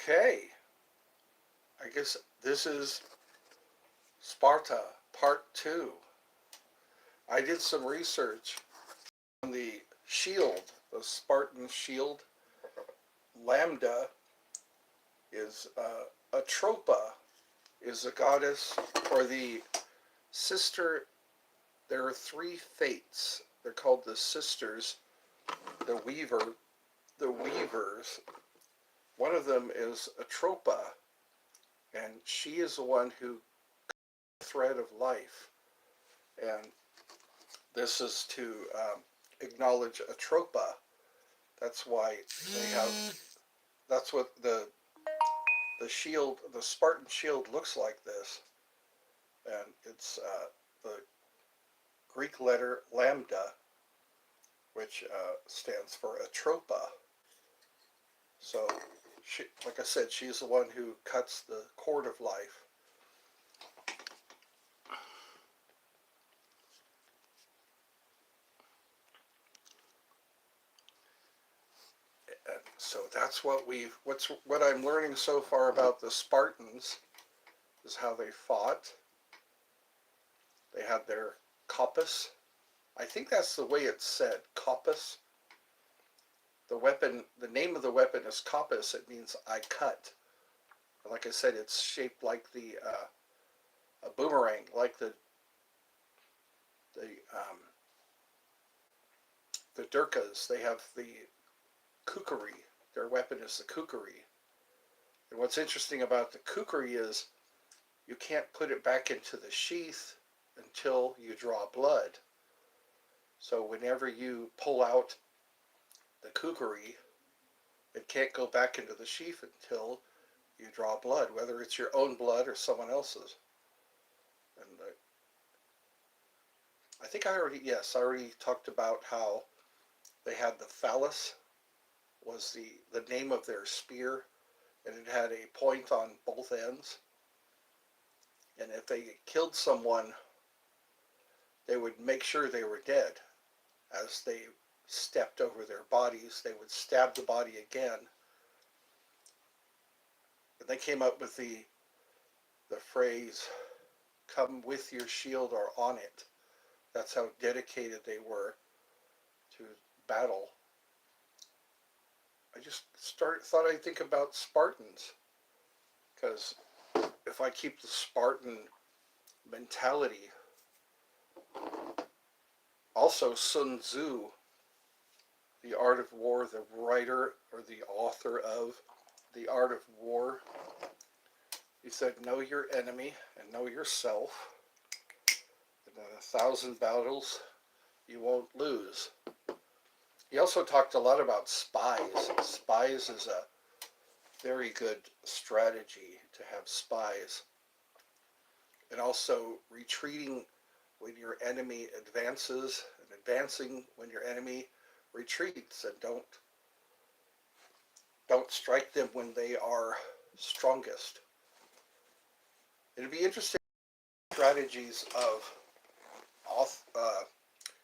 Okay, I guess this is Sparta Part 2. I did some research on the shield, the Spartan shield. Lambda is Atropa is a goddess, or the sister. There are three fates. They're called the sisters, the weavers. One of them is Atropa, and she is the one who thread of life. And this is to acknowledge Atropa. That's why they have. That's what the shield, the Spartan shield, looks like this, and it's the Greek letter lambda, which stands for Atropa. So, she, like I said, she's the one who cuts the cord of life. And so that's what I'm learning so far about the Spartans is how they fought. They had their kopis. I think that's the way it's said, kopis. The weapon, the name of the weapon is kopis. It means I cut. Like I said, it's shaped like a boomerang, like the Durkas. They have the kukri. Their weapon is the kukri. And what's interesting about the kukri is you can't put it back into the sheath until you draw blood. So whenever you pull out the kukri, it can't go back into the sheath until you draw blood, whether it's your own blood or someone else's. And I think I already talked about how they had the phallus was the name of their spear, and it had a point on both ends. And if they killed someone, they would make sure they were dead. As they stepped over their bodies, they would stab the body again. And they came up with the phrase, "Come with your shield or on it." That's how dedicated they were to battle. I just thought I'd think about Spartans, because if I keep the Spartan mentality, also Sun Tzu, The Art of War, the writer or the author of The Art of War, he said, know your enemy and know yourself, and in 1,000 battles you won't lose. He also talked a lot about spies. Spies is a very good strategy to have spies. And also retreating when your enemy advances, and advancing when your enemy retreats, and don't strike them when they are strongest. It'd be interesting strategies of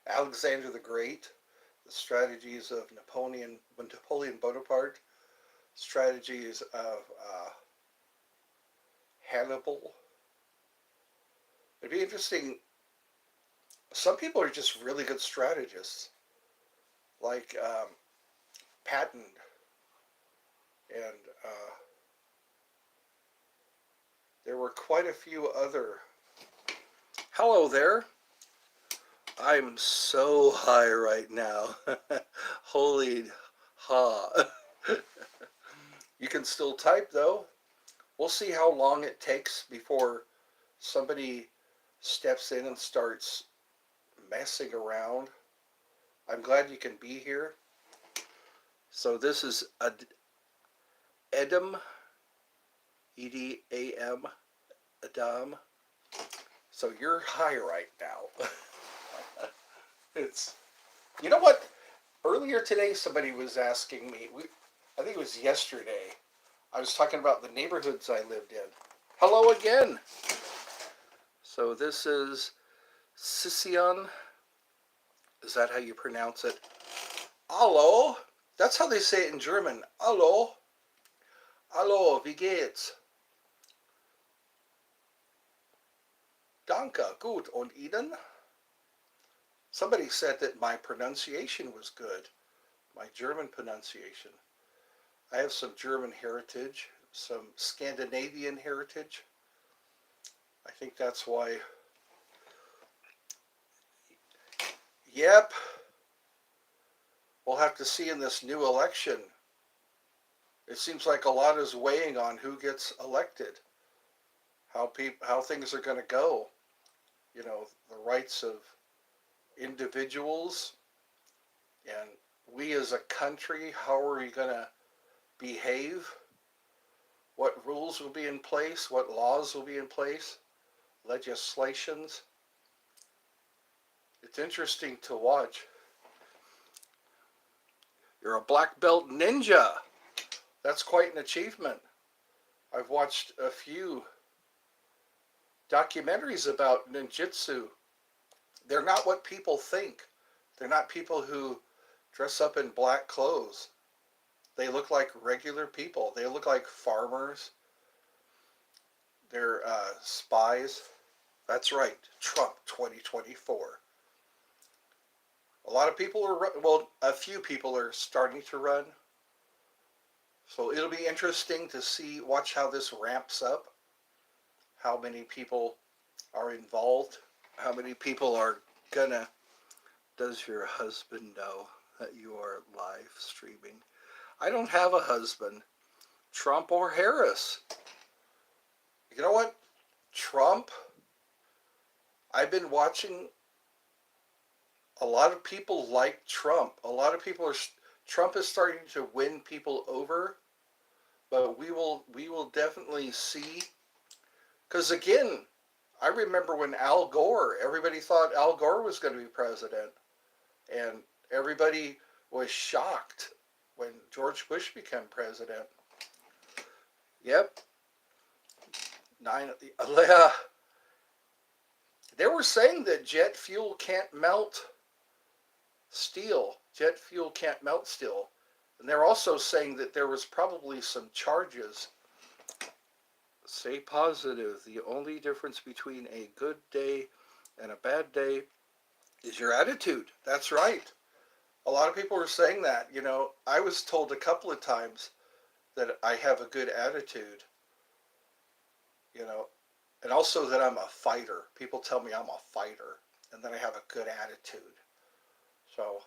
Alexander the Great, the strategies of Napoleon Bonaparte, strategies of Hannibal. It'd be interesting. Some people are just really good strategists, like Patton, and there were quite a few other. Hello there. I'm so high right now. Holy ha. You can still type though. We'll see how long it takes before somebody steps in and starts messing around. I'm glad you can be here. So this is Edam, E-D-A-M, Adam. So you're high right now. It's, you know what? Earlier today, somebody was asking me, I think it was yesterday, I was talking about the neighborhoods I lived in. Hello again. So this is Sicyon. Is that how you pronounce it? Hallo. That's how they say it in German. Hallo. Hallo, wie geht's? Danke, gut. Und Ihnen? Somebody said that my pronunciation was good, my German pronunciation. I have some German heritage, some Scandinavian heritage. I think that's why. Yep, we'll have to see in this new election. It seems like a lot is weighing on who gets elected, how things are going to go. You know, the rights of individuals and we as a country, how are we going to behave? What rules will be in place? What laws will be in place? Legislations. It's interesting to watch. You're a black belt ninja. That's quite an achievement. I've watched a few documentaries about ninjutsu. They're not what people think. They're not people who dress up in black clothes. They look like regular people. They look like farmers. They're spies. That's right, Trump 2024. A lot of people are, well, a few people are starting to run. So it'll be interesting to see, watch how this ramps up, how many people are involved, how many people are gonna, does your husband know that you are live streaming? I don't have a husband. Trump or Harris? You know what? Trump, I've been watching, a lot of people like Trump. A lot of people are, Trump is starting to win people over, but we will definitely see, because again, I remember when Al Gore, everybody thought Al Gore was going to be president, and everybody was shocked when George Bush became president. Yep. They were saying that jet fuel can't melt steel. Jet fuel can't melt steel. And they're also saying that there was probably some charges. Stay positive. The only difference between a good day and a bad day is your attitude. That's right. A lot of people are saying that. You know, I was told a couple of times that I have a good attitude. You know, and also that I'm a fighter. People tell me I'm a fighter and that I have a good attitude. So,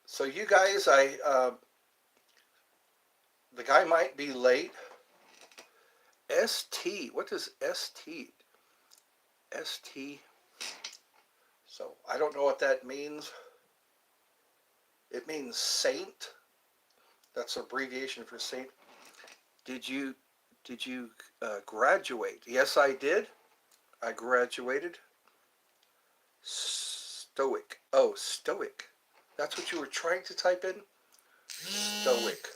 so you guys, the guy might be late. ST, what does ST? ST, so I don't know what that means. It means saint. That's abbreviation for saint. Did you graduate? Yes, I did. I graduated. Stoic. Oh, stoic. That's what you were trying to type in? Stoic.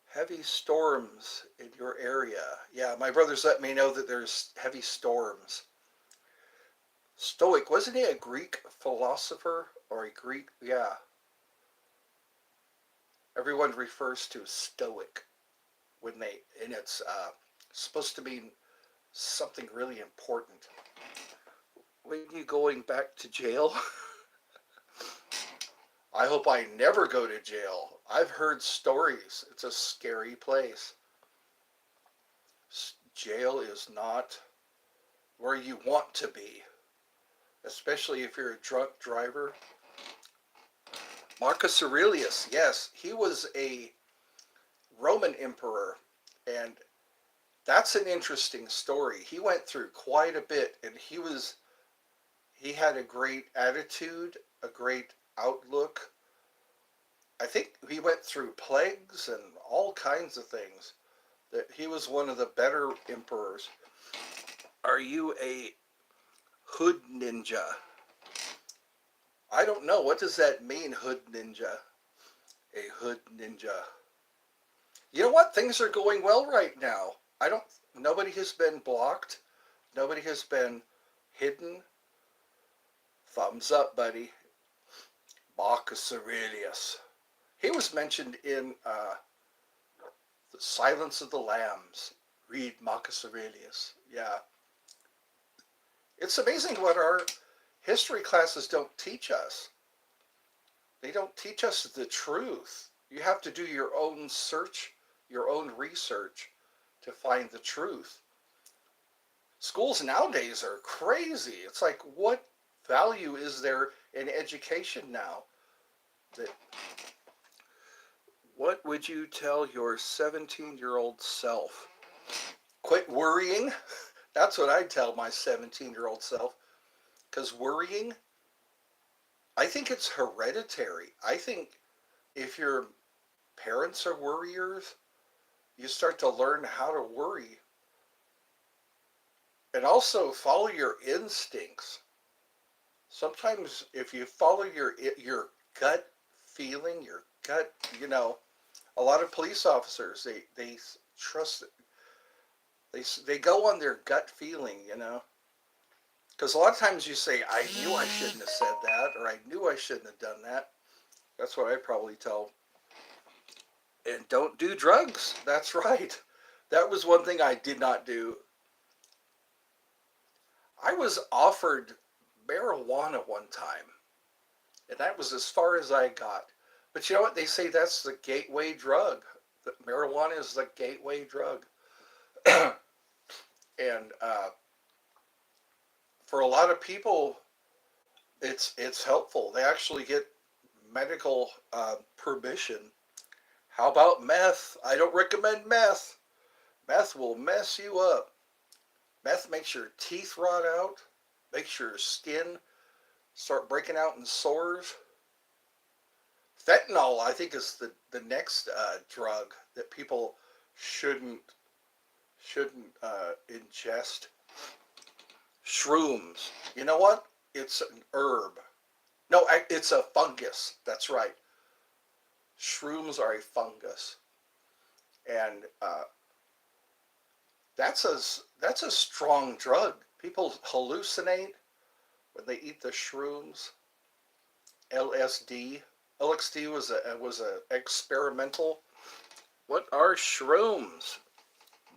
Heavy storms in your area. Yeah, my brothers let me know that there's heavy storms. Stoic, wasn't he a Greek philosopher or a Greek? Yeah. Everyone refers to stoic when they, and it's supposed to mean something really important. When you going back to jail? I hope I never go to jail. I've heard stories. It's a scary place. Jail is not where you want to be, especially if you're a drunk driver. Marcus Aurelius, yes, he was a Roman emperor, and that's an interesting story. He went through quite a bit, and he had a great attitude, a great outlook. I think he went through plagues and all kinds of things. That he was one of the better emperors. Are you a hood ninja? I don't know. What does that mean, hood ninja? A hood ninja. You know what? Things are going well right now. Nobody has been blocked. Nobody has been hidden. Thumbs up, buddy. Marcus Aurelius. He was mentioned in The Silence of the Lambs. Read Marcus Aurelius. Yeah. It's amazing what our history classes don't teach us. They don't teach us the truth. You have to do your own search, your own research to find the truth. Schools nowadays are crazy. It's like, what value is there in education now? That What would you tell your 17-year-old self? Quit worrying. That's what I'd tell my 17-year-old self. Because worrying, I think it's hereditary. I think if your parents are worriers, you start to learn how to worry. And also follow your instincts. Sometimes if you follow your gut feeling, your gut, a lot of police officers, they trust, they go on their gut feeling. Because a lot of times you say, I knew I shouldn't have said that, or I knew I shouldn't have done that. That's what I'd probably tell. And don't do drugs. That's right. That was one thing I did not do. I was offered marijuana one time, and that was as far as I got. But you know what? They say that's the gateway drug. That marijuana is the gateway drug. And for a lot of people, it's helpful. They actually get medical permission. How about meth? I don't recommend meth. Meth will mess you up. Meth makes your teeth rot out, makes your skin start breaking out in sores. Fentanyl, I think, is the next drug that people shouldn't ingest. Shrooms. You know what? It's an herb. No, it's a fungus. That's right. Shrooms are a fungus, and that's a strong drug. People hallucinate when they eat the shrooms. LSD. LSD was a experimental. What are shrooms?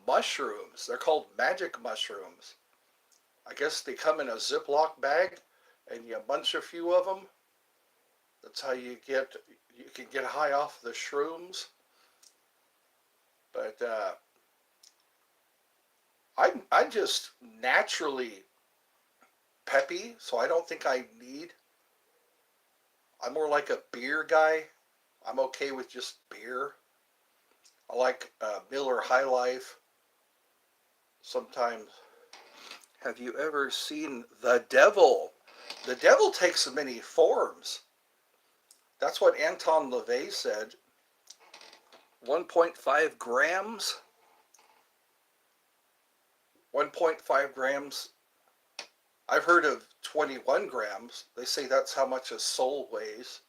Mushrooms. They're called magic mushrooms. I guess they come in a Ziploc bag, and you munch a few of them. That's how you can get high off the shrooms. But I'm just naturally peppy, so I don't think I need. I'm more like a beer guy. I'm okay with just beer. I like Miller High Life. Sometimes. Have you ever seen the devil? The devil takes many forms. That's what Anton LaVey said. 1.5 grams. 1.5 grams. I've heard of 21 grams. They say that's how much a soul weighs.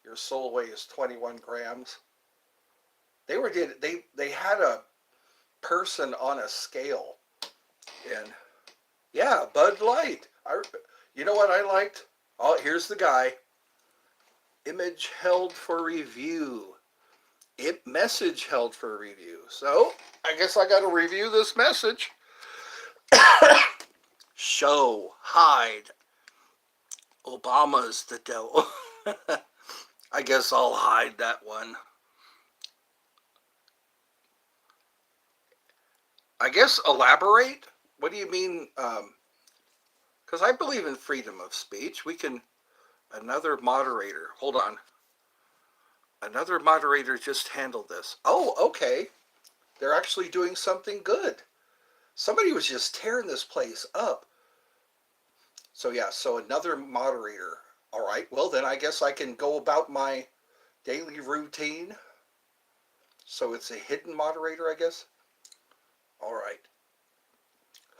Your soul weighs 21 grams. They had a person on a scale, and yeah, Bud Light. You know what I liked? Oh, here's the guy. Image held for review. Message held for review. So I guess I got to review this message. Show, hide. Obama's the devil. I guess I'll hide that one. I guess elaborate? What do you mean? Because I believe in freedom of speech. Another moderator. Hold on. Another moderator just handled this. Oh, okay. They're actually doing something good. Somebody was just tearing this place up. So yeah, so another moderator. All right, well then I guess I can go about my daily routine. So it's a hidden moderator, I guess. All right.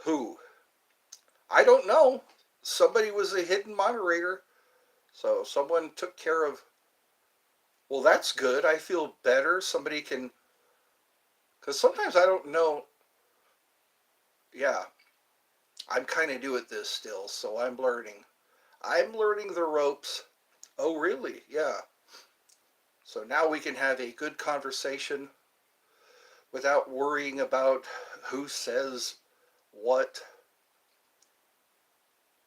Who? I don't know. Somebody was a hidden moderator. So someone took care of. Well, that's good. I feel better. Somebody can. Because sometimes I don't know. Yeah. I'm kind of new at this still, so I'm learning. I'm learning the ropes. Oh, really? Yeah. So now we can have a good conversation without worrying about who says what.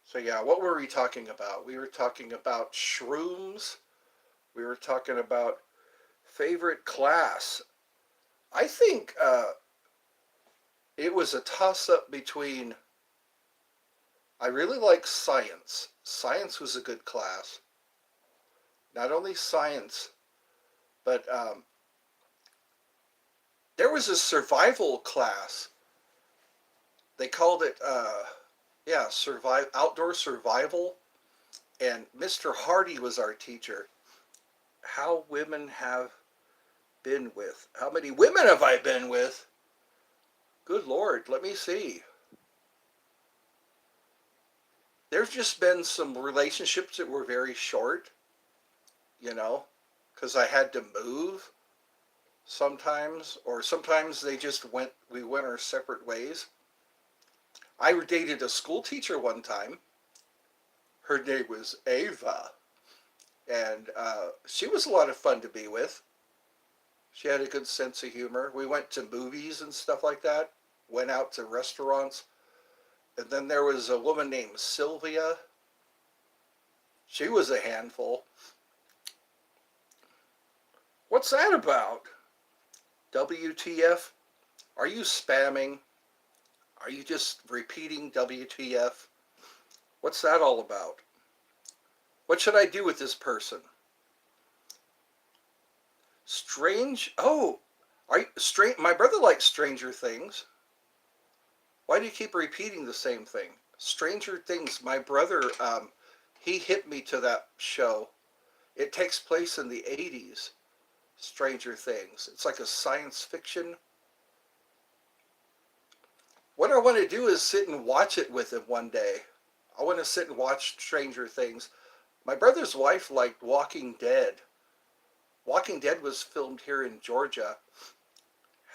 So yeah, what were we talking about? We were talking about shrooms. We were talking about favorite class. I think it was a toss-up between, I really like science. Science was a good class. Not only science, but there was a survival class. They called it, outdoor survival. And Mr. Hardy was our teacher. How women have been with. How many women have I been with? Good Lord, let me see. There's just been some relationships that were very short, you know, because I had to move sometimes, or sometimes we went our separate ways. I dated a school teacher one time. Her name was Ava, and she was a lot of fun to be with. She had a good sense of humor. We went to movies and stuff like that, went out to restaurants. And then there was a woman named Sylvia. She was a handful. What's that about? WTF? Are you spamming? Are you just repeating WTF? What's that all about? What should I do with this person? Strange? Oh, my brother likes Stranger Things. Why do you keep repeating the same thing? Stranger Things, my brother, he hit me to that show. It takes place in the 80s, Stranger Things. It's like a science fiction. What I want to do is sit and watch it with him one day. I want to sit and watch Stranger Things. My brother's wife liked Walking Dead. Walking Dead was filmed here in Georgia.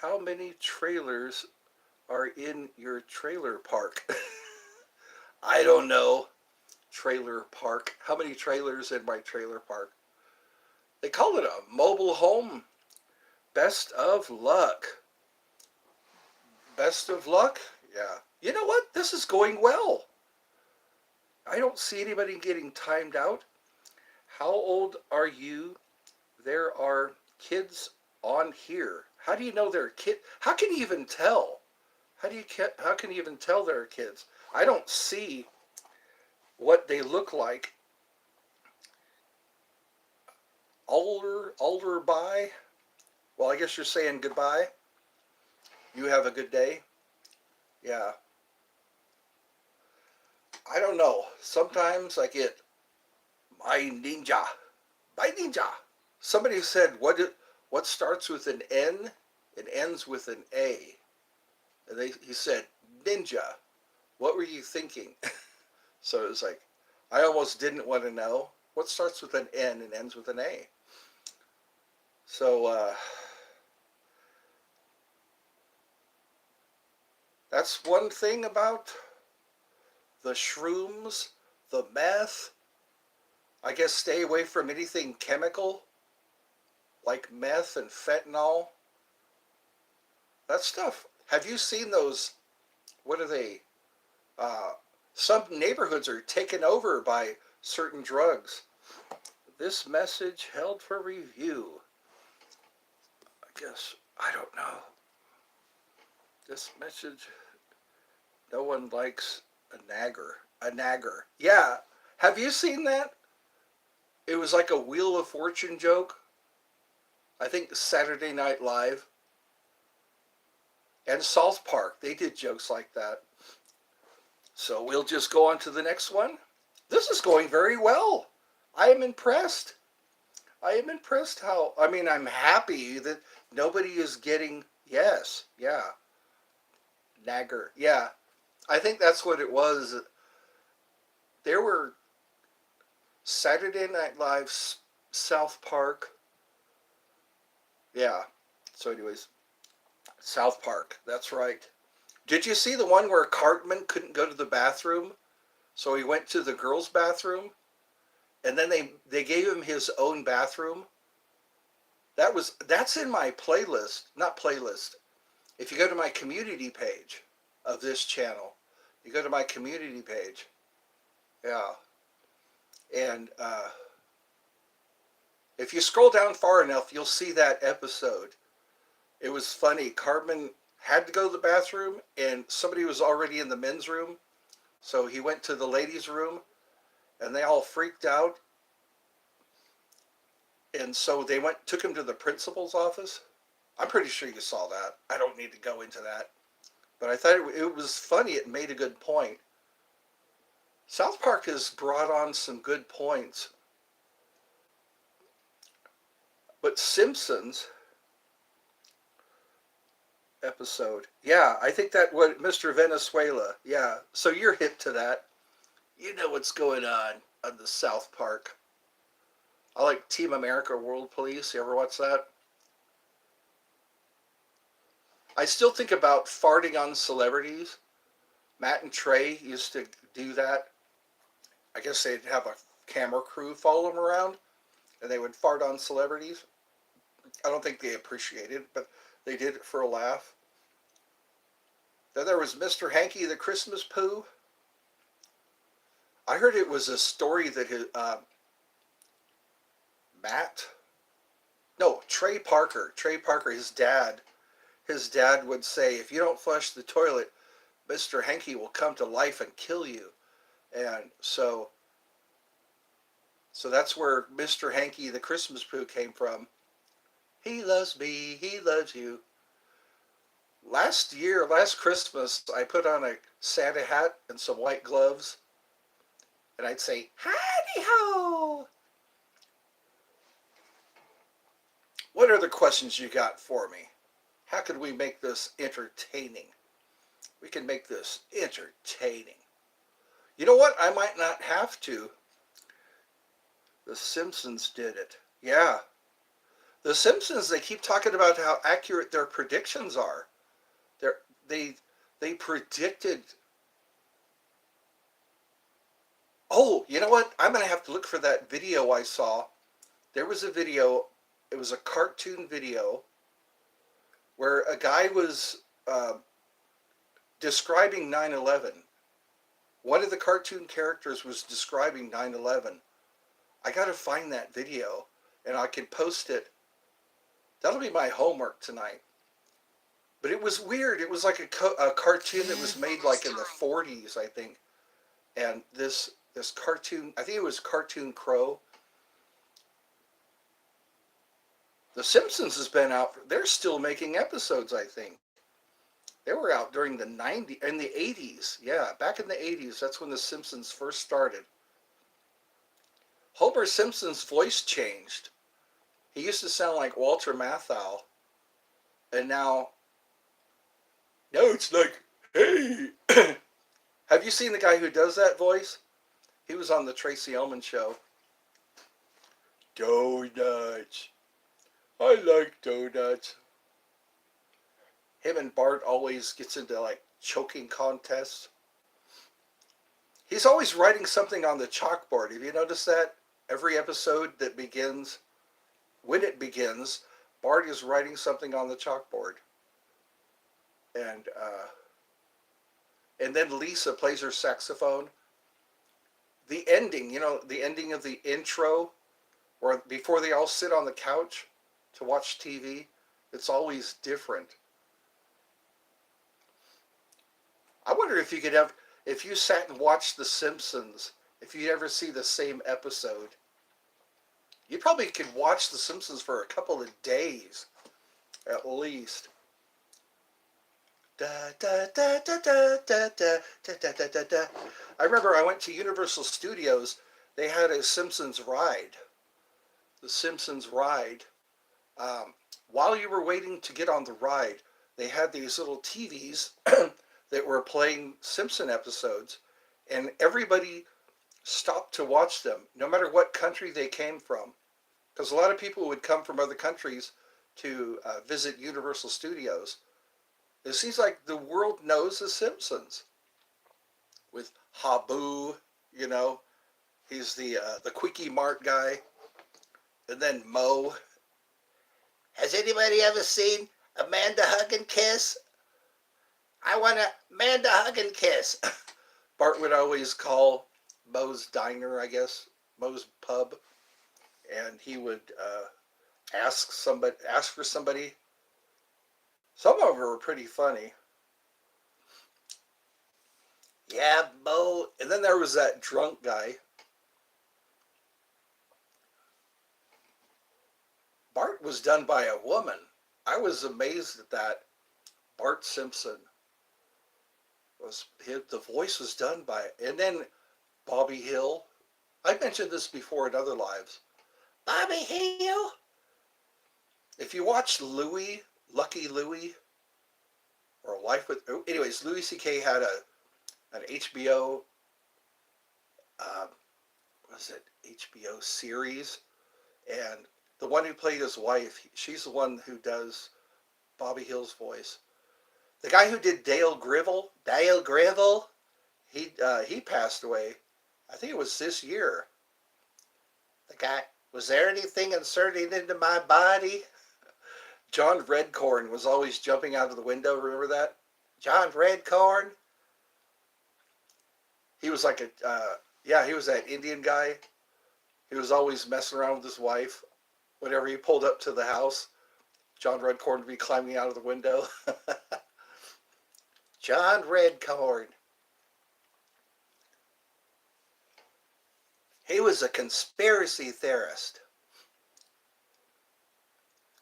How many trailers are in your trailer park? I don't know. Trailer park. How many trailers in my trailer park? They call it a mobile home. Best of luck. Best of luck? Yeah. You know what? This is going well. I don't see anybody getting timed out. How old are you? There are kids on here. How do you know they're kids? How can you even tell? How can you even tell they're kids? I don't see what they look like. Older by? Well, I guess you're saying goodbye. You have a good day. Yeah. I don't know. Sometimes I get my ninja. My ninja. Somebody said what starts with an N and ends with an A. And he said, ninja. What were you thinking? So it was like, I almost didn't want to know. What starts with an N and ends with an A? So that's one thing about the shrooms, the meth. I guess stay away from anything chemical, like meth and fentanyl. That stuff. Have you seen those? What are they? Some neighborhoods are taken over by certain drugs. This message held for review. I guess, I don't know. This message, no one likes a nagger. A nagger. Yeah. Have you seen that? It was like a Wheel of Fortune joke. I think Saturday Night Live. And South Park, they did jokes like that. So we'll just go on to the next one. This is going very well. I am impressed. I am impressed how, I'm happy that nobody is getting, yes, yeah, nagger, yeah. I think that's what it was. There were Saturday Night Live, South Park, yeah. So anyways, South Park, that's right. Did you see the one where Cartman couldn't go to the bathroom? So he went to the girls' bathroom, and then they gave him his own bathroom. That's in my playlist, not playlist. If you go to my community page of this channel, you go to my community page, yeah, and if you scroll down far enough, you'll see that episode. It was funny. Cartman had to go to the bathroom, and somebody was already in the men's room, so he went to the ladies' room, and they all freaked out, and so they took him to the principal's office. I'm pretty sure you saw that. I don't need to go into that, but I thought it was funny. It made a good point. South Park has brought on some good points, but Simpsons episode, yeah, I think that what Mr. Venezuela, yeah. So you're hip to that. You know what's going on the South Park. I like Team America World Police. You ever watch that? I still think about farting on celebrities. Matt and Trey used to do that. I guess they'd have a camera crew follow them around, and they would fart on celebrities. I don't think they appreciated it, but they did it for a laugh. Then there was Mr. Hanky the Christmas Pooh. I heard it was a story that Matt, no, Trey Parker, his dad would say, if you don't flush the toilet, Mr. Hanky will come to life and kill you. And so that's where Mr. Hanky the Christmas Pooh came from. He loves me, he loves you. Last Christmas, I put on a Santa hat and some white gloves, and I'd say, howdy ho! What other questions you got for me? How could we make this entertaining? We can make this entertaining. You know what? I might not have to. The Simpsons did it. Yeah. The Simpsons, they keep talking about how accurate their predictions are. They they predicted. Oh, you know what? I'm going to have to look for that video I saw. There was a video, it was a cartoon video where a guy was describing 9/11. One of the cartoon characters was describing 9/11. I got to find that video and I can post it. That'll be my homework tonight. But it was weird. It was like a cartoon that was made like in the 40s, I think. And this cartoon, I think it was Cartoon Crow. The Simpsons has been out. They're still making episodes, I think. They were out during the 90s, in the 80s. Yeah, back in the 80s, that's when the Simpsons first started. Homer Simpson's voice changed. He used to sound like Walter Matthau. And now it's like, hey. Have you seen the guy who does that voice? He was on the Tracy Ullman show. Donuts. I like donuts. Him and Bart always gets into like choking contests. He's always writing something on the chalkboard. Have you noticed that? Every episode that begins, when it begins, Bart is writing something on the chalkboard. And then Lisa plays her saxophone. The ending, the ending of the intro, or before they all sit on the couch to watch TV, it's always different. I wonder if if you sat and watched The Simpsons, if you'd ever see the same episode, you probably could watch The Simpsons for a couple of days, at least. Da, da, da, da, da, da, da, da, da, da, da. I remember I went to Universal Studios. They had a Simpsons ride. The Simpsons ride. While you were waiting to get on the ride, they had these little TVs that were playing Simpson episodes, and everybody stopped to watch them, no matter what country they came from. Because a lot of people would come from other countries to visit Universal Studios. It seems like the world knows The Simpsons. With Habu, he's the Quickie Mart guy. And then Mo. Has anybody ever seen Amanda hug and kiss? I want a Amanda hug and kiss. Bart would always call Moe's Diner, I guess, Moe's Pub, and he would ask for somebody. Some of them were pretty funny. Yeah, Mo. And then there was that drunk guy. Bart was done by a woman. I was amazed at that. Bart Simpson the voice was done by, and then Bobby Hill. I mentioned this before in other lives. Bobby Hill. If you watch Louie, Lucky Louie, or Life with, anyways, Louis C.K. had an HBO, what is it, HBO series, and the one who played his wife, she's the one who does Bobby Hill's voice. The guy who did Dale Gribble, he passed away. I think it was this year. The guy, was there anything inserted into my body? John Redcorn was always jumping out of the window. Remember that? John Redcorn. He was like he was that Indian guy. He was always messing around with his wife. Whenever he pulled up to the house, John Redcorn would be climbing out of the window. John Redcorn. He was a conspiracy theorist.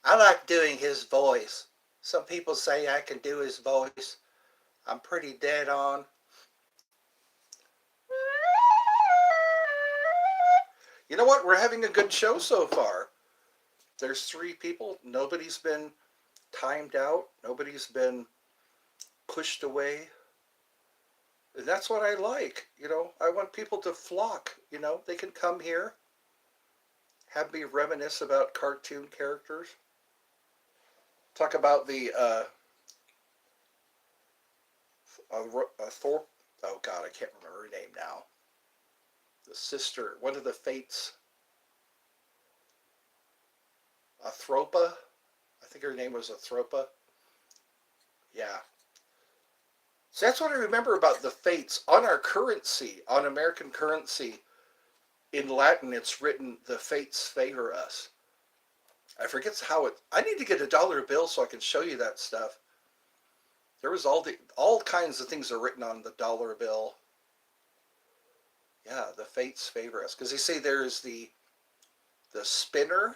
I like doing his voice. Some people say I can do his voice. I'm pretty dead on. You know what? We're having a good show so far. There's 3 people. Nobody's been timed out. Nobody's been pushed away. And that's what I like. I want people to flock. They can come here, have me reminisce about cartoon characters. Talk about the Thor. Oh God, I can't remember her name now. The sister, one of the Fates. Athropa. I think her name was Athropa. Yeah. So that's what I remember about the Fates. On our currency, on American currency, in Latin, it's written, the Fates favor us. I forget how it. I need to get a dollar bill so I can show you that stuff. There was all kinds of things are written on the dollar bill. Yeah, the Fates favor us, because they say there's the spinner,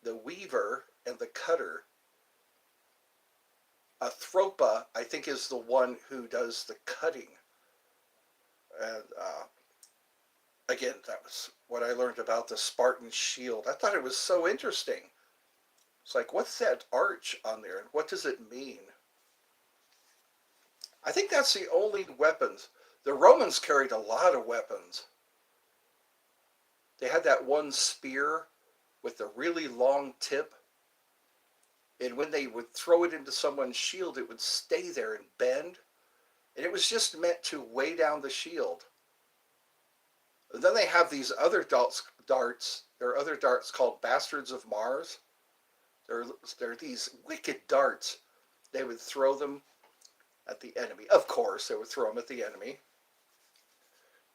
the weaver, and the cutter. Athropa, I think, is the one who does the cutting. And again, that was what I learned about the Spartan shield. I thought it was so interesting. It's like, what's that arch on there, and what does it mean? I think that's the only weapons. The Romans carried a lot of weapons. They had that one spear with a really long tip. And when they would throw it into someone's shield, it would stay there and bend. And it was just meant to weigh down the shield. And then they have these other darts. There are other darts called Bastards of Mars. They're these wicked darts. They would throw them at the enemy. Of course, they would throw them at the enemy.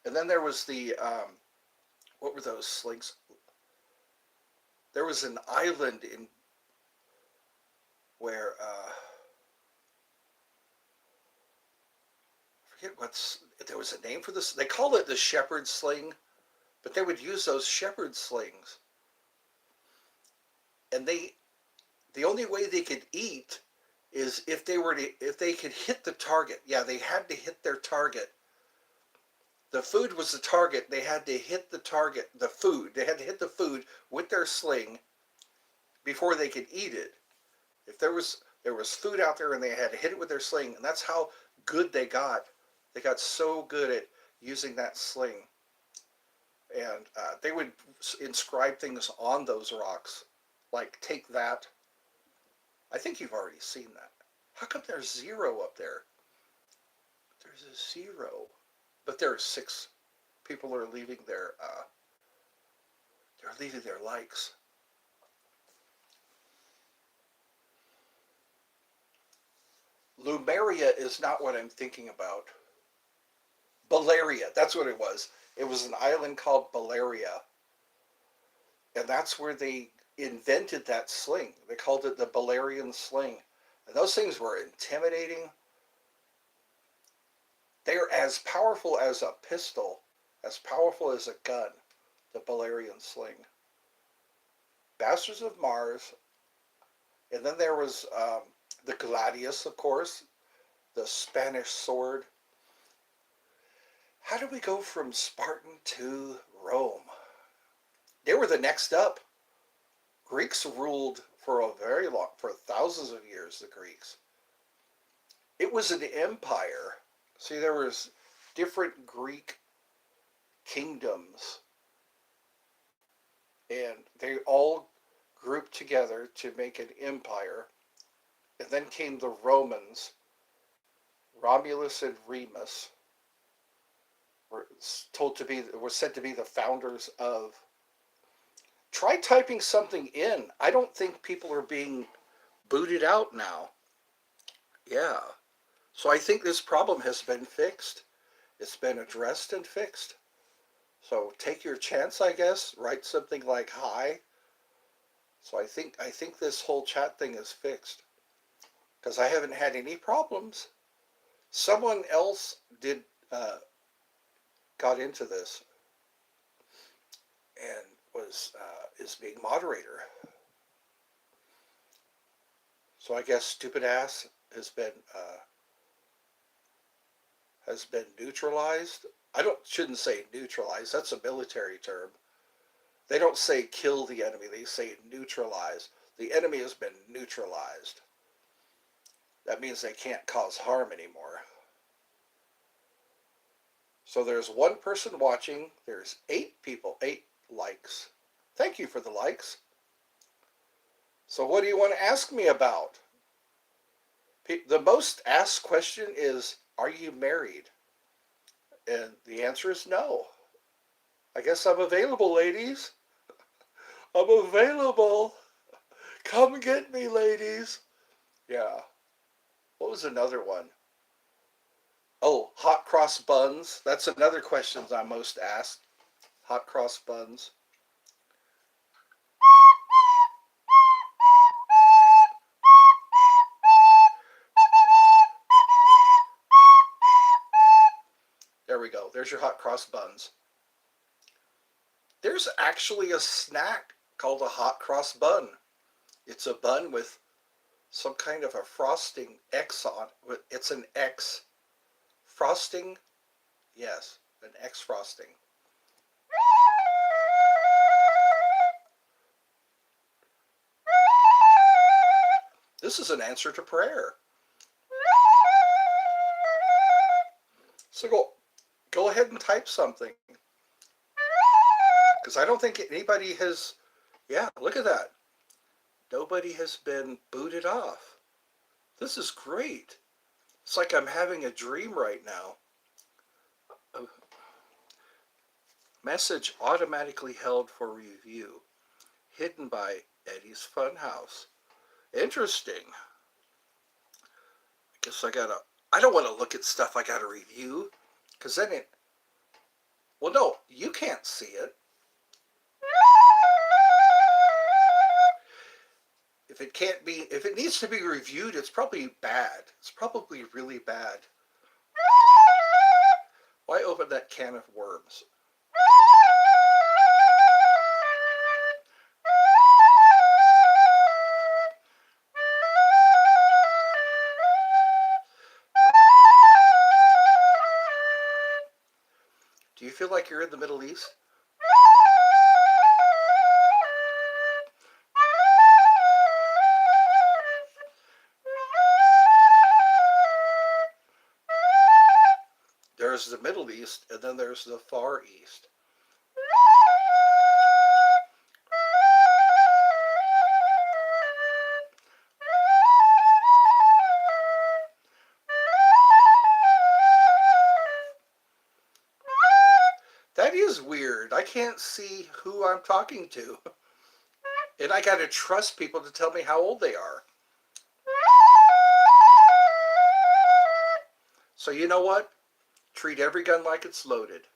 And then there was the, what were those slings? There was an island in where, I forget there was a name for this. They called it the shepherd sling, but they would use those shepherd slings. And the only way they could eat is if they could hit the target. Yeah, they had to hit their target. The food was the target. They had to hit the target, the food. They had to hit the food with their sling before they could eat it. If there was food out there and they had to hit it with their sling, and that's how good they got. They got so good at using that sling. And they would inscribe things on those rocks, like take that. I think you've already seen that. How come there's 0 up there? There's a 0. But there are 6 people are leaving their likes. Lumeria is not what I'm thinking about. Baleria, that's what it was. It was an island called Baleria, and that's where they invented that sling. They called it the Balerian sling. And those things were intimidating. They're as powerful as a pistol, as powerful as a gun, the Balerian sling. Bastards of Mars, and then there was the Gladius, of course, the Spanish sword. How do we go from Spartan to Rome? They were the next up. Greeks ruled for a very long, for thousands of years, the Greeks. It was an empire. See, there was different Greek kingdoms, and they all grouped together to make an empire. And then came the Romans. Romulus and Remus were said to be the founders of. Try typing something in. I don't think people are being booted out now. Yeah. So I think this problem has been fixed. It's been addressed and fixed. So take your chance, I guess. Write something like hi. So I think this whole chat thing is fixed. Because I haven't had any problems. Someone else got into this and is being moderator. So I guess stupid ass has been neutralized. Shouldn't say neutralized. That's a military term. They don't say kill the enemy. They say neutralize. The enemy has been neutralized. That means they can't cause harm anymore. So there's one person watching. There's 8 people, 8 likes. Thank you for the likes. So what do you want to ask me about? The most asked question is, are you married? And the answer is no. I guess I'm available, ladies. I'm available. Come get me, ladies. Yeah. What was another one? Oh, hot cross buns. That's another question I'm most asked. Hot cross buns. There we go. There's your hot cross buns. There's actually a snack called a hot cross bun. It's a bun with some kind of a frosting X on it. It's an X frosting. Yes, an X frosting. This is an answer to prayer. So go ahead and type something. Because I don't think anybody has, yeah, look at that. Nobody has been booted off. This is great. It's like I'm having a dream right now. Message automatically held for review. Hidden by Eddie's Funhouse. Interesting. I guess I don't want to look at stuff I gotta review. Because then well, no, you can't see it. If it needs to be reviewed, it's probably bad. It's probably really bad. Why open that can of worms? Do you feel like you're in the Middle East? There's the Middle East, and then there's the Far East. That is weird. I can't see who I'm talking to. And I gotta trust people to tell me how old they are. So you know what? Treat every gun like it's loaded.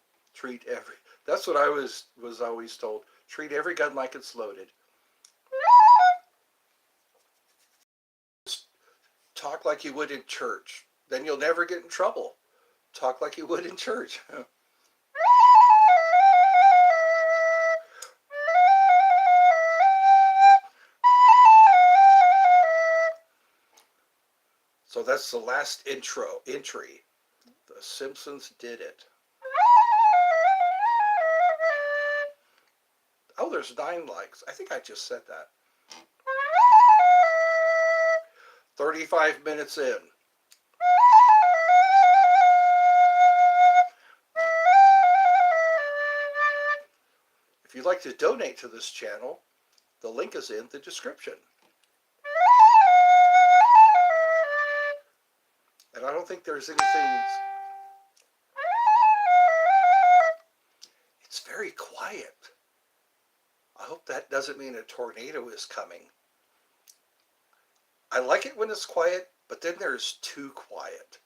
That's what I was always told. Treat every gun like it's loaded. Just talk like you would in church. Then you'll never get in trouble. Talk like you would in church. So that's the last entry. The Simpsons did it. Oh, there's 9 likes. I think I just said that. 35 minutes in. If you'd like to donate to this channel, the link is in the description. And I don't think there's anything... It's very quiet. I hope that doesn't mean a tornado is coming. I like it when it's quiet, but then there's too quiet.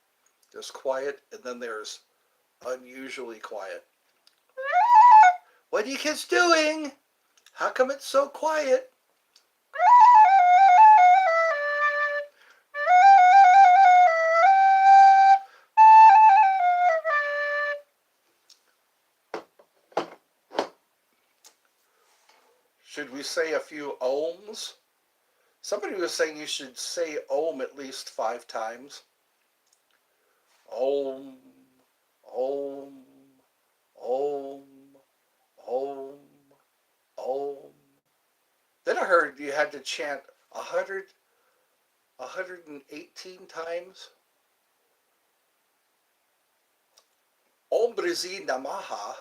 There's quiet, and then there's unusually quiet. What are you kids doing? How come it's so quiet? Should we say a few ohms? Somebody was saying you should say ohm at least 5 times. Ohm, ohm, ohm, ohm, ohm. Then I heard you had to chant 118 times. Om Brizi Namaha.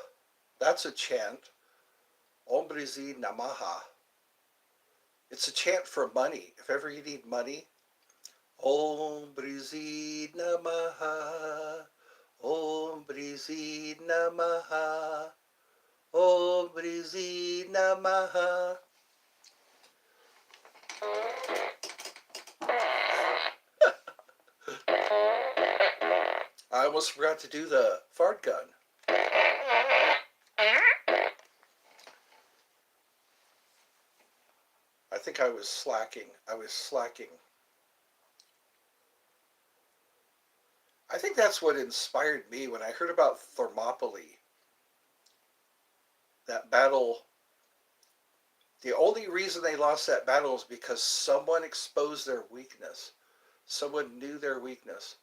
That's a chant. Om Brizi Namaha. It's a chant for money. If ever you need money, Om Brizi Namaha. Om Brizi Namaha. Om Brizi Namaha. I almost forgot to do the fart gun. I think I was slacking. I think that's what inspired me when I heard about Thermopylae. That battle, the only reason they lost that battle is because someone exposed their weakness. Someone knew their weakness.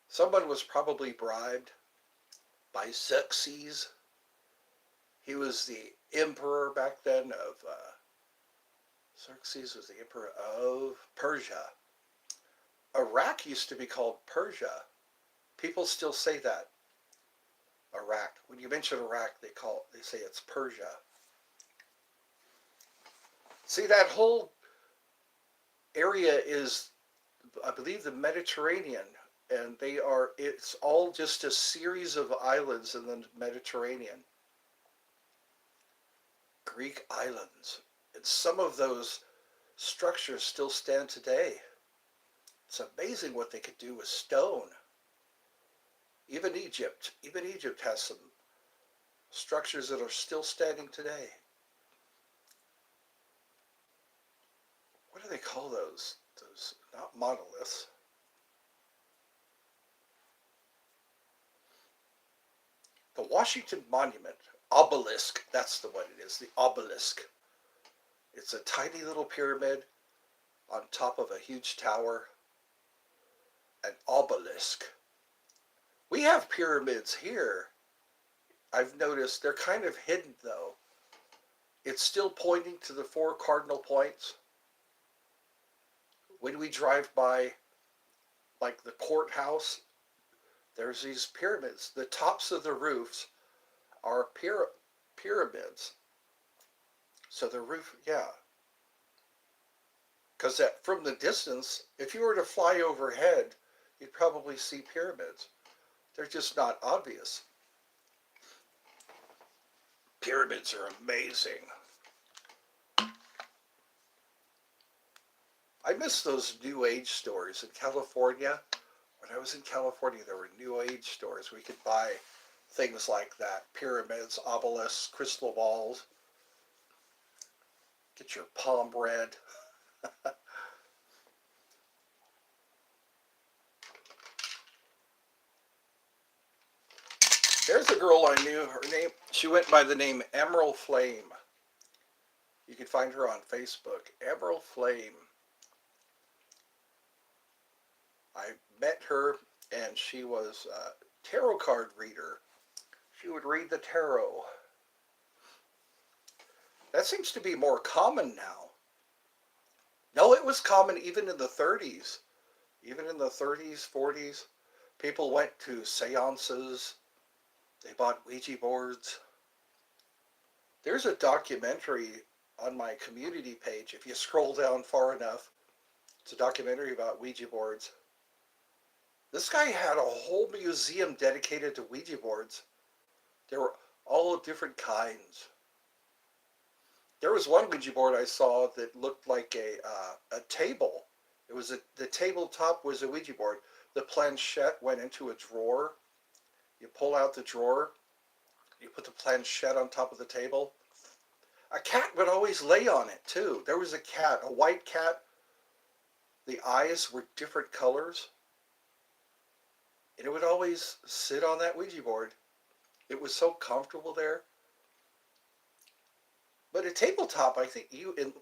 Someone was probably bribed by Xerxes. He was the emperor back then of, Xerxes was the emperor of Persia. Iraq used to be called Persia. People still say that. Iraq. When you mention Iraq, they say it's Persia. See, that whole area is, I believe, the Mediterranean, and it's all just a series of islands in the Mediterranean. Greek islands. And some of those structures still stand today. It's amazing what they could do with stone. Even Egypt has some structures that are still standing today. What do they call those? Those, not monoliths. The Washington Monument, obelisk, that's the one it is, the obelisk. It's a tiny little pyramid on top of a huge tower. An obelisk. We have pyramids here. I've noticed they're kind of hidden though. It's still pointing to the 4 cardinal points. When we drive by, like the courthouse, there's these pyramids. The tops of the roofs are pyramids. So the roof, yeah. Because from the distance, if you were to fly overhead, you'd probably see pyramids. They're just not obvious. Pyramids are amazing. I miss those New Age stories in California, where when I was in California, there were New Age stores. We could buy things like that. Pyramids, obelisks, crystal balls. Get your palm read. There's a girl I knew. Her name, she went by the name Emerald Flame. You can find her on Facebook. Emerald Flame. I met her, and she was a tarot card reader. She would read the tarot. That seems to be more common now. No, it was common even in the 30s. Even in the 30s, 40s, people went to seances. They bought Ouija boards. There's a documentary on my community page. If you scroll down far enough, it's a documentary about Ouija boards. This guy had a whole museum dedicated to Ouija boards. There were all different kinds. There was one Ouija board I saw that looked like a table. It was the tabletop was a Ouija board. The planchette went into a drawer. You pull out the drawer. You put the planchette on top of the table. A cat would always lay on it too. There was a cat, a white cat. The eyes were different colors. And it would always sit on that Ouija board. It was so comfortable there. But a tabletop, I think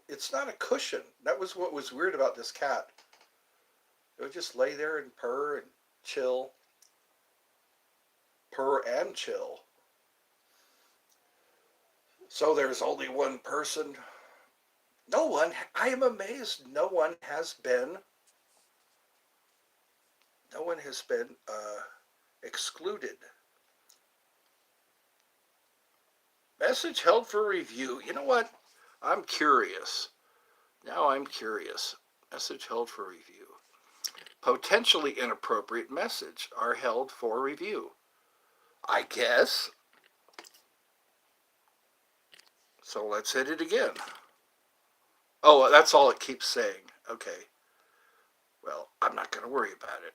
it's not a cushion. That was what was weird about this cat. It would just lay there and purr and chill. Purr and chill. So there's only one person. No one, I am amazed, no one has been excluded. Message held for review. You know what? I'm curious. Now I'm curious. Message held for review. Potentially inappropriate message are held for review. I guess. So let's hit it again. Oh, that's all it keeps saying. Okay. Well, I'm not going to worry about it.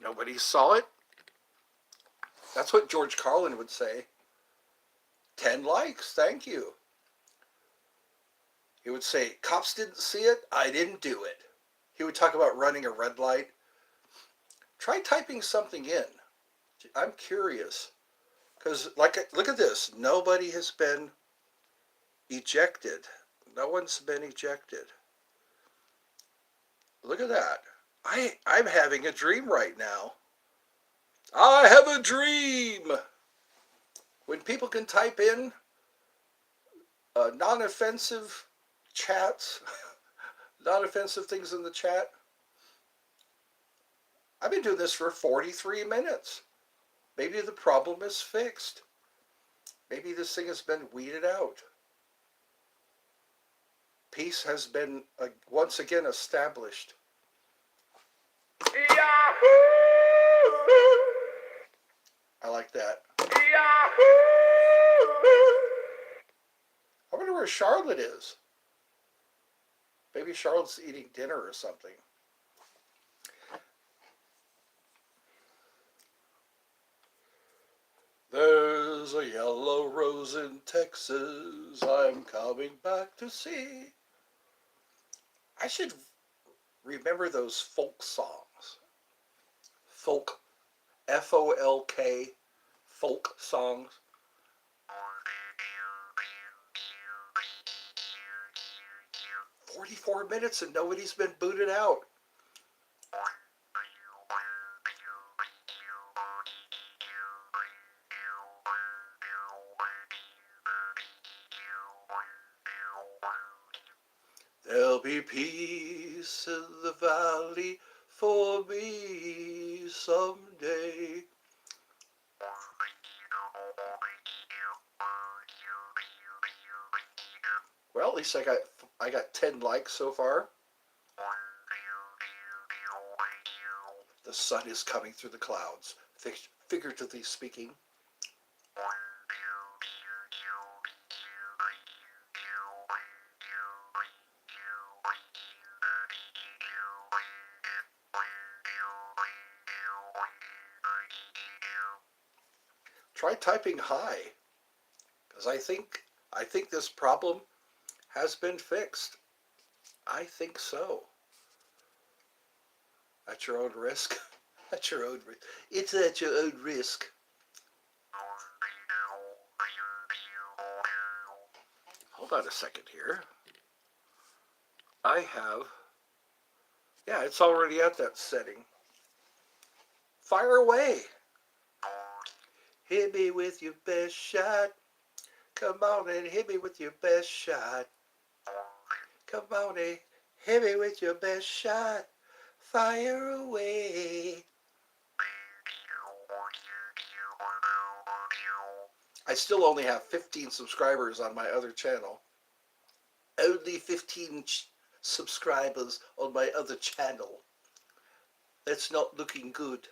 Nobody saw it. That's what George Carlin would say. 10 likes, thank you. He would say, cops didn't see it, I didn't do it. He would talk about running a red light. Try typing something in. I'm curious. Because, look at this. Nobody has been ejected. No one's been ejected. Look at that. I'm having a dream right now. I have a dream! When people can type in non-offensive chats, non-offensive things in the chat. I've been doing this for 43 minutes. Maybe the problem is fixed. Maybe this thing has been weeded out. Peace has been once again established. Yahoo! I like that. Yahoo! I wonder where Charlotte is. Maybe Charlotte's eating dinner or something. There's a yellow rose in Texas I'm coming back to see. I should remember those folk songs. Folk, F-O-L-K, folk songs. 44 minutes and nobody's been booted out. There'll be peace in the valley for me someday. Well, at least I got 10 likes so far. The sun is coming through the clouds, figuratively speaking. try typing hi, because I think this problem has been fixed. I think so. At your own risk. At your own risk. It's at your own risk. Hold on a second here. I have, yeah, it's already at that setting. Fire away. Hit me with your best shot. Come on and hit me with your best shot. Come on and hit me with your best shot. Fire away. I still only have 15 subscribers on my other channel. Only 15 subscribers on my other channel. That's not looking good.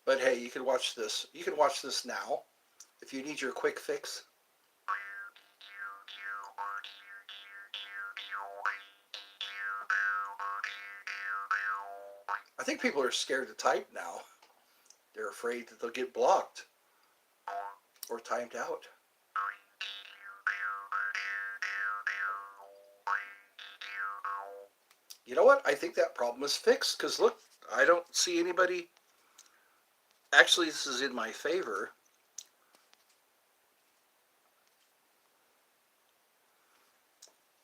But hey, you can watch this. You can watch this now if you need your quick fix. I think people are scared to type now. They're afraid that they'll get blocked or timed out. You know what? I think that problem is fixed because look, I don't see anybody. Actually, this is in my favor.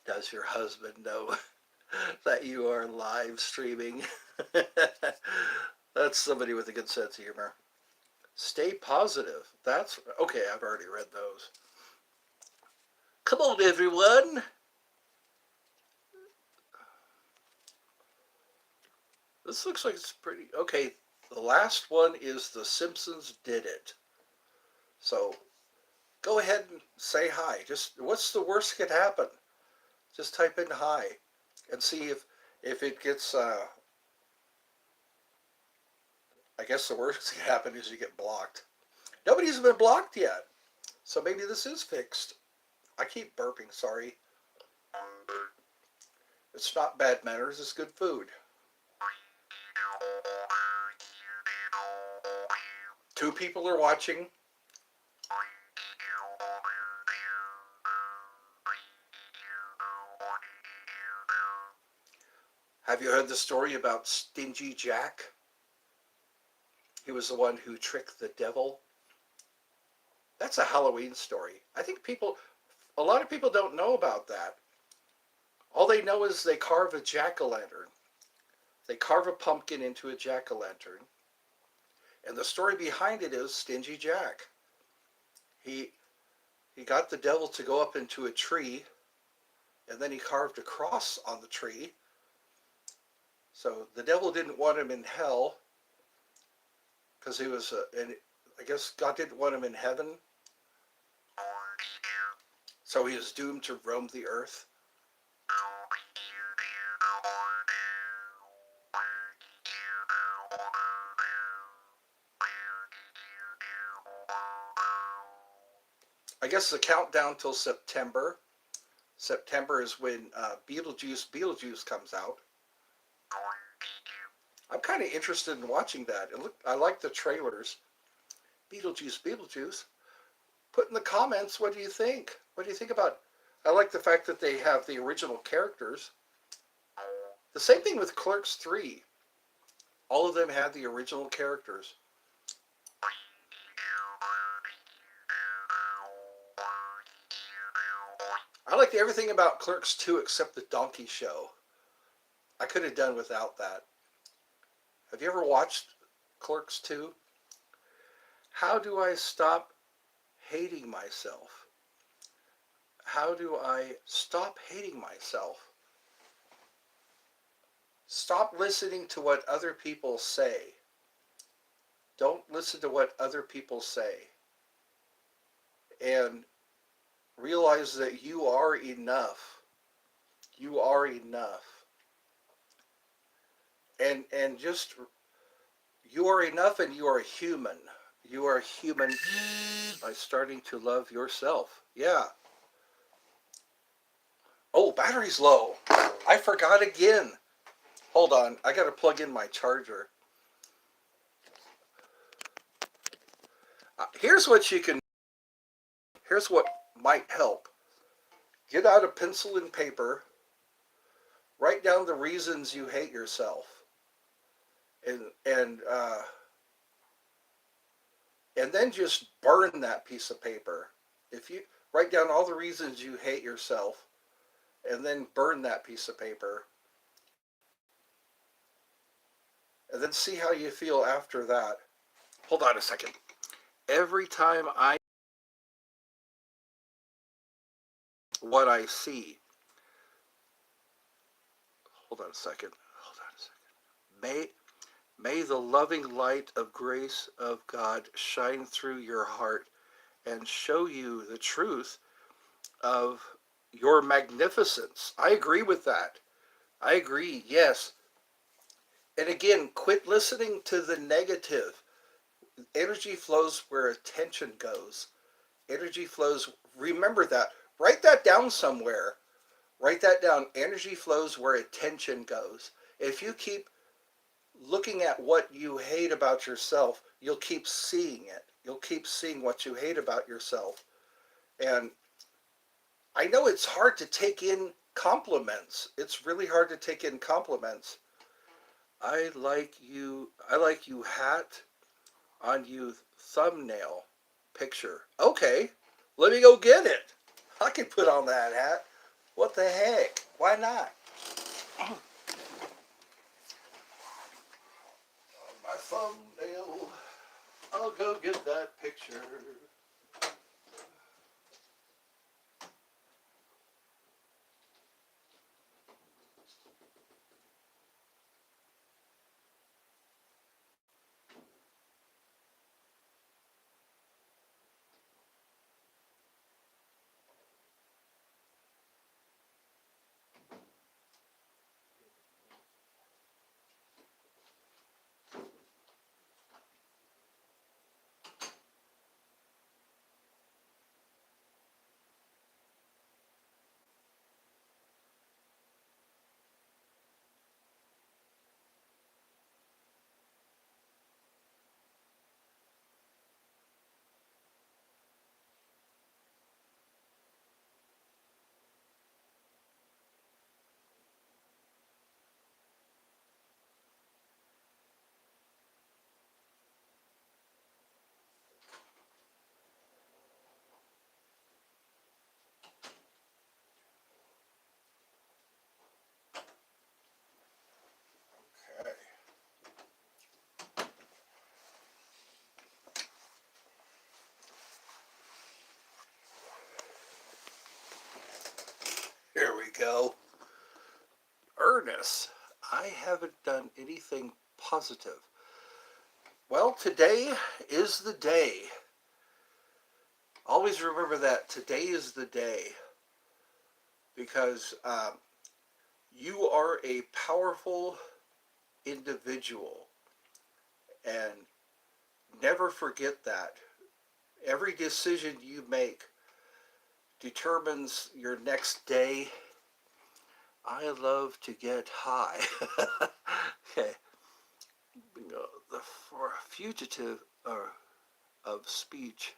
Does your husband know that you are live streaming? That's somebody with a good sense of humor. Stay positive. That's okay. I've already read those. Come on, everyone. This looks like it's pretty okay. The last one is The Simpsons Did It. So go ahead and say hi. Just what's the worst that could happen? Just type in hi and see if it gets. I guess the worst that could happen is you get blocked. Nobody's been blocked yet, so maybe this is fixed. I keep burping. Sorry. It's not bad manners. It's good food. 2 people are watching. Have you heard the story about Stingy Jack? He was the one who tricked the devil. That's a Halloween story. I think a lot of people don't know about that. All they know is they carve a jack-o'-lantern. They carve a pumpkin into a jack-o'-lantern. And the story behind it is Stingy Jack. He got the devil to go up into a tree, and then he carved a cross on the tree. So the devil didn't want him in hell, because he was, and I guess God didn't want him in heaven. So he was doomed to roam the earth. I guess the countdown till September. September is when Beetlejuice comes out. I'm kind of interested in watching that. And look, I like the trailers. Beetlejuice. Put in the comments, what do you think? What do you think about? I like the fact that they have the original characters. The same thing with Clerks 3. All of them had the original characters. I liked everything about Clerks 2 except the donkey show. I could have done without that. Have you ever watched Clerks 2? How do I stop hating myself? How do I stop hating myself? Stop listening to what other people say. Don't listen to what other people say. And realize that you are enough. You are enough. And just, you are enough and you are human. You are human by starting to love yourself. Yeah. Oh, battery's low. I forgot again. Hold on. I got to plug in my charger. Here's what you can, here's what might help. Get out a pencil and paper, write down the reasons you hate yourself, and and uh, and then just burn that piece of paper. If you write down all the reasons you hate yourself, and then burn that piece of paper, and then see how you feel after that. Hold on a second. Every time I what I see, hold on a second. Hold on a second. May the loving light of grace of God shine through your heart and show you the truth of your magnificence. I agree with that. I agree, yes. And again, quit listening to the negative. Energy flows where attention goes. Energy flows, remember that. Write that down somewhere. Write that down. Energy flows where attention goes. If you keep looking at what you hate about yourself, you'll keep seeing it. You'll keep seeing what you hate about yourself. And I know it's hard to take in compliments. It's really hard to take in compliments. I like you hat on you thumbnail picture. Okay, let me go get it. I can put on that hat. What the heck? Why not? My thumbnail. I'll go get that picture. Okay. Here we go. Ernest, I haven't done anything positive. Well, today is the day. Always remember that today is the day because you are a powerful individual and never forget that. Every decision you make determines your next day. I love to get high. Okay. The for fugitive of speech.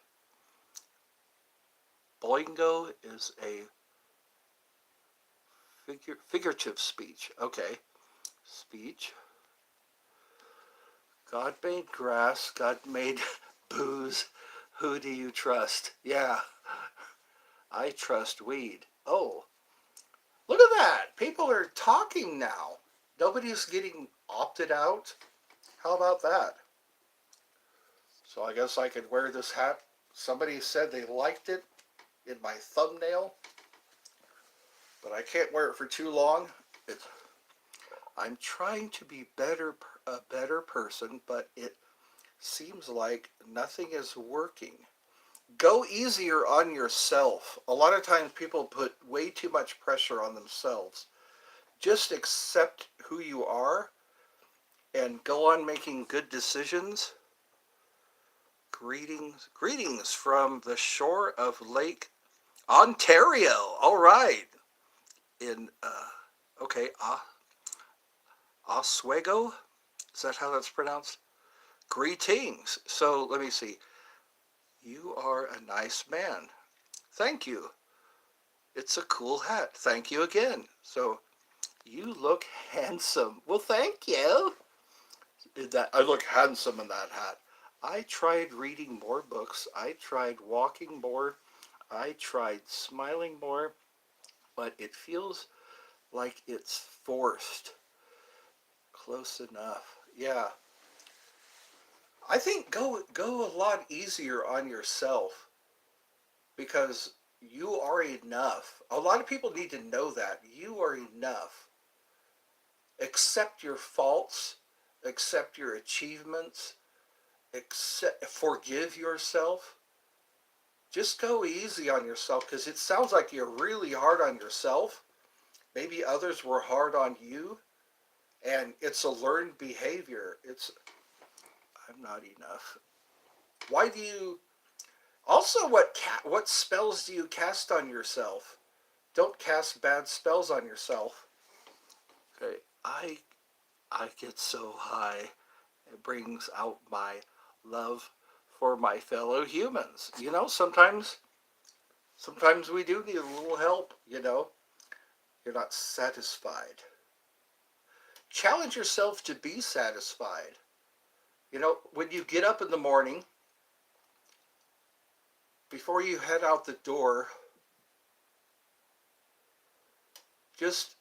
Boingo is a figurative speech. Okay. Speech. God made grass. God made booze. Who do you trust? Yeah. I trust weed. Oh, look at that. People are talking now. Nobody's getting opted out. How about that? So I guess I could wear this hat. Somebody said they liked it in my thumbnail, but I can't wear it for too long. It's, I'm trying to be a better person, but it seems like nothing is working. Go easier on yourself. A lot of times people put way too much pressure on themselves. Just accept who you are and go on making good decisions. Greetings from the shore of Lake Ontario. All right. In, okay, Oswego? Is that how that's pronounced? Greetings. So let me see. You are a nice man. Thank you. It's a cool hat. Thank you again. So, you look handsome. Well, thank you. That I look handsome in that hat. I tried reading more books. I tried walking more. I tried smiling more, but it feels like it's forced. Close enough. Yeah. I think go a lot easier on yourself because you are enough. A lot of people need to know that. You are enough. Accept your faults, accept your achievements, forgive yourself. Just go easy on yourself because it sounds like you're really hard on yourself. Maybe others were hard on you, and it's a learned behavior. It's I'm not enough. Why do you also what spells do you cast on yourself? Don't cast bad spells on yourself. Okay, I get so high. It brings out my love for my fellow humans. Sometimes we do need a little help. You're not satisfied. Challenge yourself to be satisfied. When you get up in the morning, before you head out the door, just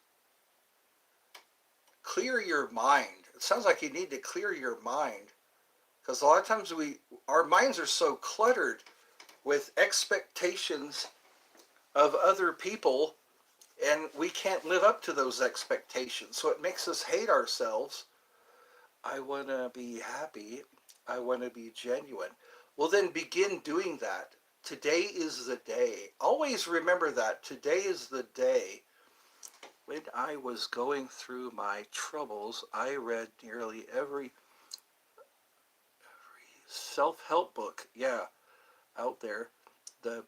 clear your mind. It sounds like you need to clear your mind because a lot of times our minds are so cluttered with expectations of other people and we can't live up to those expectations. So it makes us hate ourselves. I want to be happy. I want to be genuine. Well, then begin doing that. Today is the day. Always remember that. Today is the day. When I was going through my troubles, I read nearly every self-help book, yeah, out there. The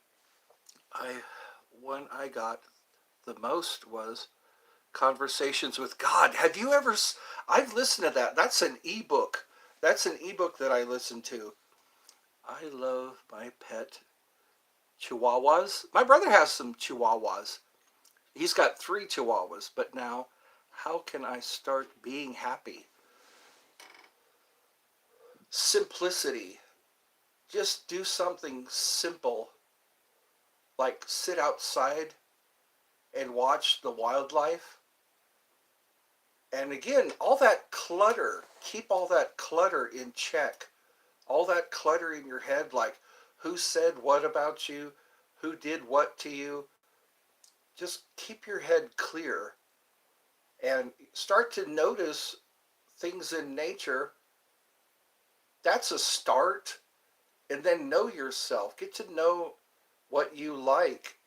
I one I got the most was Conversations with God. Have you ever? I've listened to that. That's an ebook. That's an ebook that I listen to. I love my pet chihuahuas. My brother has some chihuahuas. He's got 3 chihuahuas. But now, how can I start being happy? Simplicity. Just do something simple, like sit outside and watch the wildlife. And again, all that clutter, keep all that clutter in check. All that clutter in your head, like who said what about you, who did what to you. Just keep your head clear and start to notice things in nature. That's a start. And then know yourself. Get to know what you like.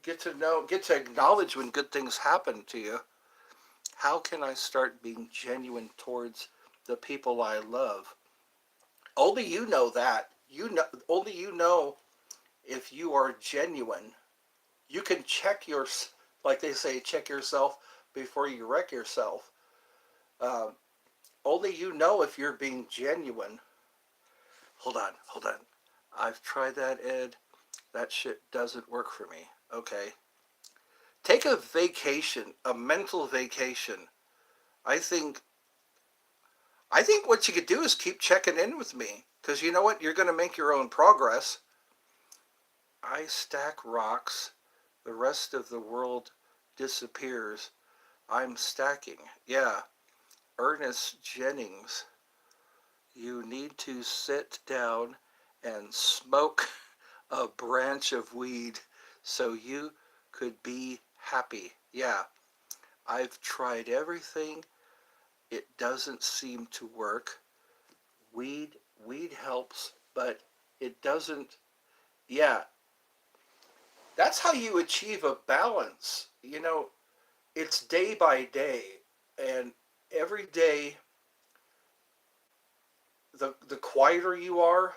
Get to acknowledge when good things happen to you. How can I start being genuine towards the people I love? Only you know that. Only you know if you are genuine. You can like they say, check yourself before you wreck yourself. Um, Only you know if you're being genuine. Hold on. I've tried that, Ed. That shit doesn't work for me. Okay. Take a vacation, a mental vacation. I think what you could do is keep checking in with me. Because you know what? You're going to make your own progress. I stack rocks. The rest of the world disappears. I'm stacking. Yeah. Ernest Jennings. You need to sit down and smoke a branch of weed so you could be happy. Yeah. I've tried everything. It doesn't seem to work. Weed helps, but it doesn't. Yeah. That's how you achieve a balance. It's day by day, and every day, the quieter you are,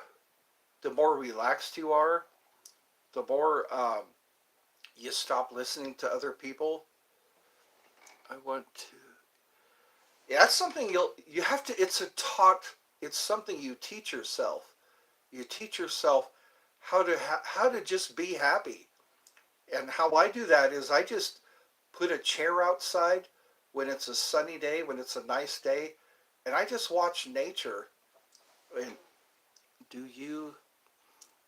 the more relaxed you are, the more you stop listening to other people. I want to. Yeah, that's something you have to. It's something you teach yourself. You teach yourself how to just be happy. And how I do that is I just put a chair outside when it's a sunny day, when it's a nice day, and I just watch nature. And do you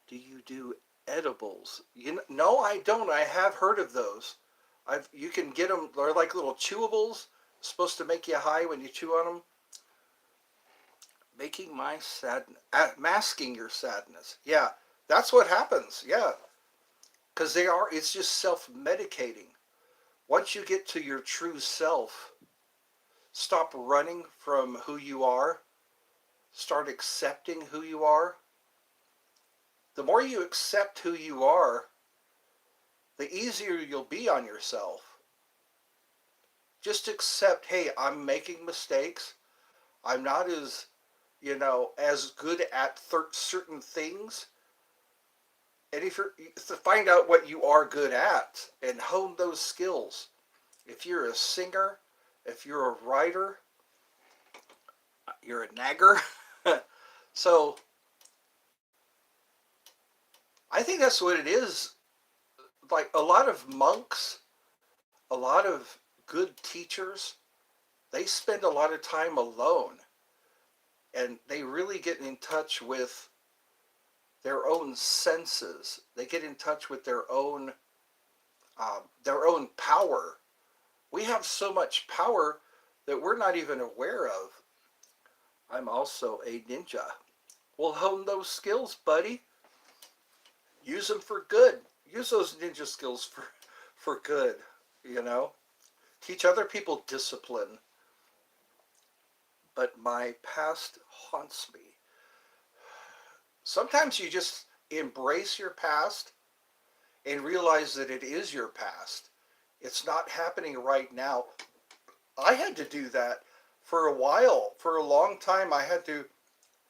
do edibles? No, I don't. I have heard of those. You can get them. They're like little chewables, supposed to make you high when you chew on them. Making my sadness, masking your sadness. Yeah, that's what happens. Yeah, because they are. It's just self-medicating. Once you get to your true self, stop running from who you are. Start accepting who you are. The more you accept who you are, the easier you'll be on yourself. Just accept, hey, I'm making mistakes. I'm not as good at certain things. And if you're to find out what you are good at and hone those skills. If you're a singer, if you're a writer, you're a nagger. So I think that's what it is. Like a lot of monks, a lot of good teachers, they spend a lot of time alone and they really get in touch with their own senses. They get in touch with their own power. We have so much power that we're not even aware of. I'm also a ninja. Well, hone those skills, buddy. Use them for good. Use those ninja skills for good, you know. Teach other people discipline. But my past haunts me. Sometimes you just embrace your past and realize that it is your past. It's not happening right now. I had to do that for a while. For a long time, I had to,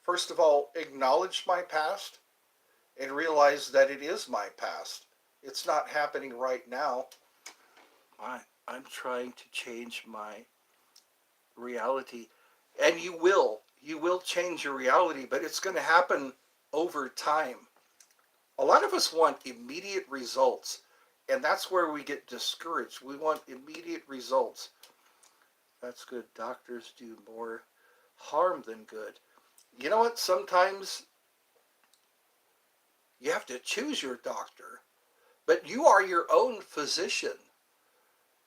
first of all, acknowledge my past and realize that it is my past. It's not happening right now. I'm trying to change my reality. And you will. You will change your reality, but it's going to happen over time. A lot of us want immediate results, and that's where we get discouraged. We want immediate results. That's good. Doctors do more harm than good. You know what? Sometimes you have to choose your doctor, but you are your own physician.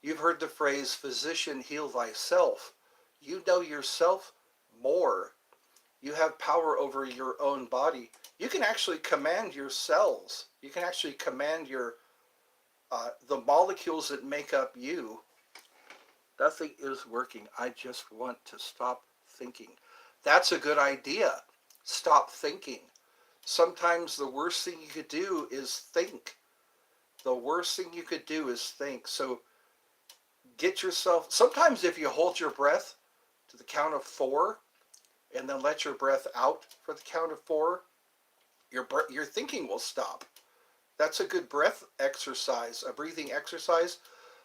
You've heard the phrase, physician, heal thyself. You know yourself more. You have power over your own body. You can actually command your cells. You can actually command the molecules that make up you. Nothing is working. I just want to stop thinking. That's a good idea. Stop thinking. Sometimes the worst thing you could do is think. The worst thing you could do is think. So get yourself, sometimes if you hold your breath to the count of 4 and then let your breath out for the count of 4, your thinking will stop. That's a good breath exercise, a breathing exercise.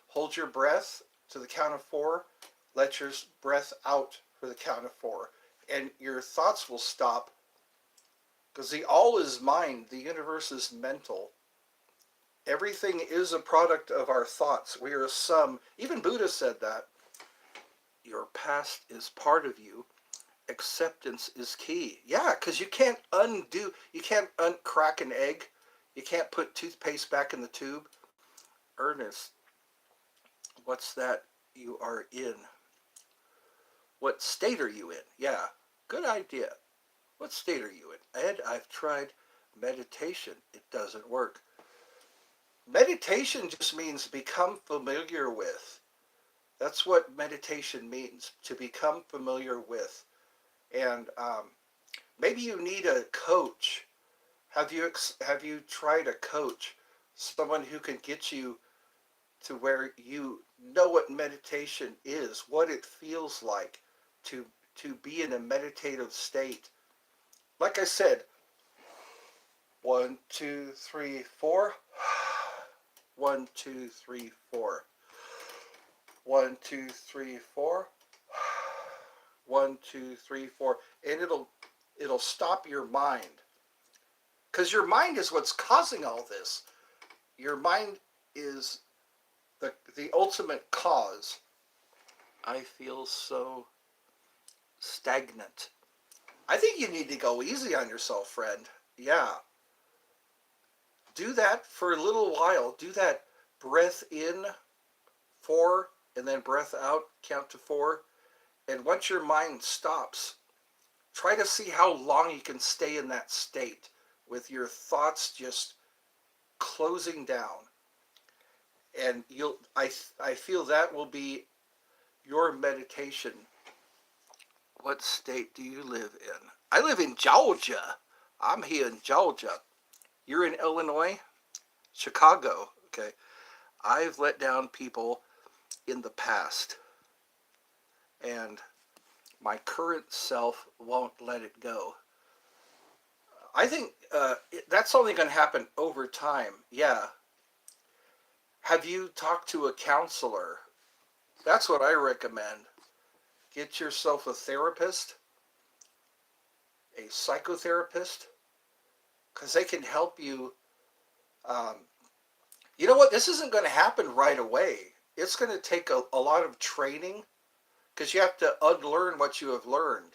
Hold your breath to the count of 4, let your breath out for the count of 4, and your thoughts will stop, because the all is mind, the universe is mental. Everything is a product of our thoughts. We are a sum. Even Buddha said that. Your past is part of you. Acceptance is key. Yeah, because you can't uncrack an egg. You can't put toothpaste back in the tube. Ernest, what's that you are in? What state are you in? Yeah, good idea. What state are you in? Ed, I've tried meditation. It doesn't work. Meditation just means become familiar with. That's what meditation means, to become familiar with. And maybe you need a coach. Have you tried a coach? Someone who can get you to where you know what meditation is, what it feels like to be in a meditative state. Like I said, 1, 2, 3, 4. 1, 2, 3, 4. 1, 2, 3, 4. 1, 2, 3, 4. And it'll stop your mind. Because your mind is what's causing all this. Your mind is the ultimate cause. I feel so stagnant. I think you need to go easy on yourself, friend. Yeah. Do that for a little while. Do that breath in 4 and then breath out, count to 4. And once your mind stops, try to see how long you can stay in that state with your thoughts just closing down. And I feel that will be your meditation. What state do you live in? I live in Georgia. I'm here in Georgia. You're in Illinois? Chicago. Okay. I've let down people in the past, and my current self won't let it go. I think that's only going to happen over time. Yeah. Have you talked to a counselor? That's what I recommend. Get yourself a therapist, a psychotherapist, because they can help you. Um, you know what? This isn't going to happen right away. It's going to take a lot of training because you have to unlearn what you have learned.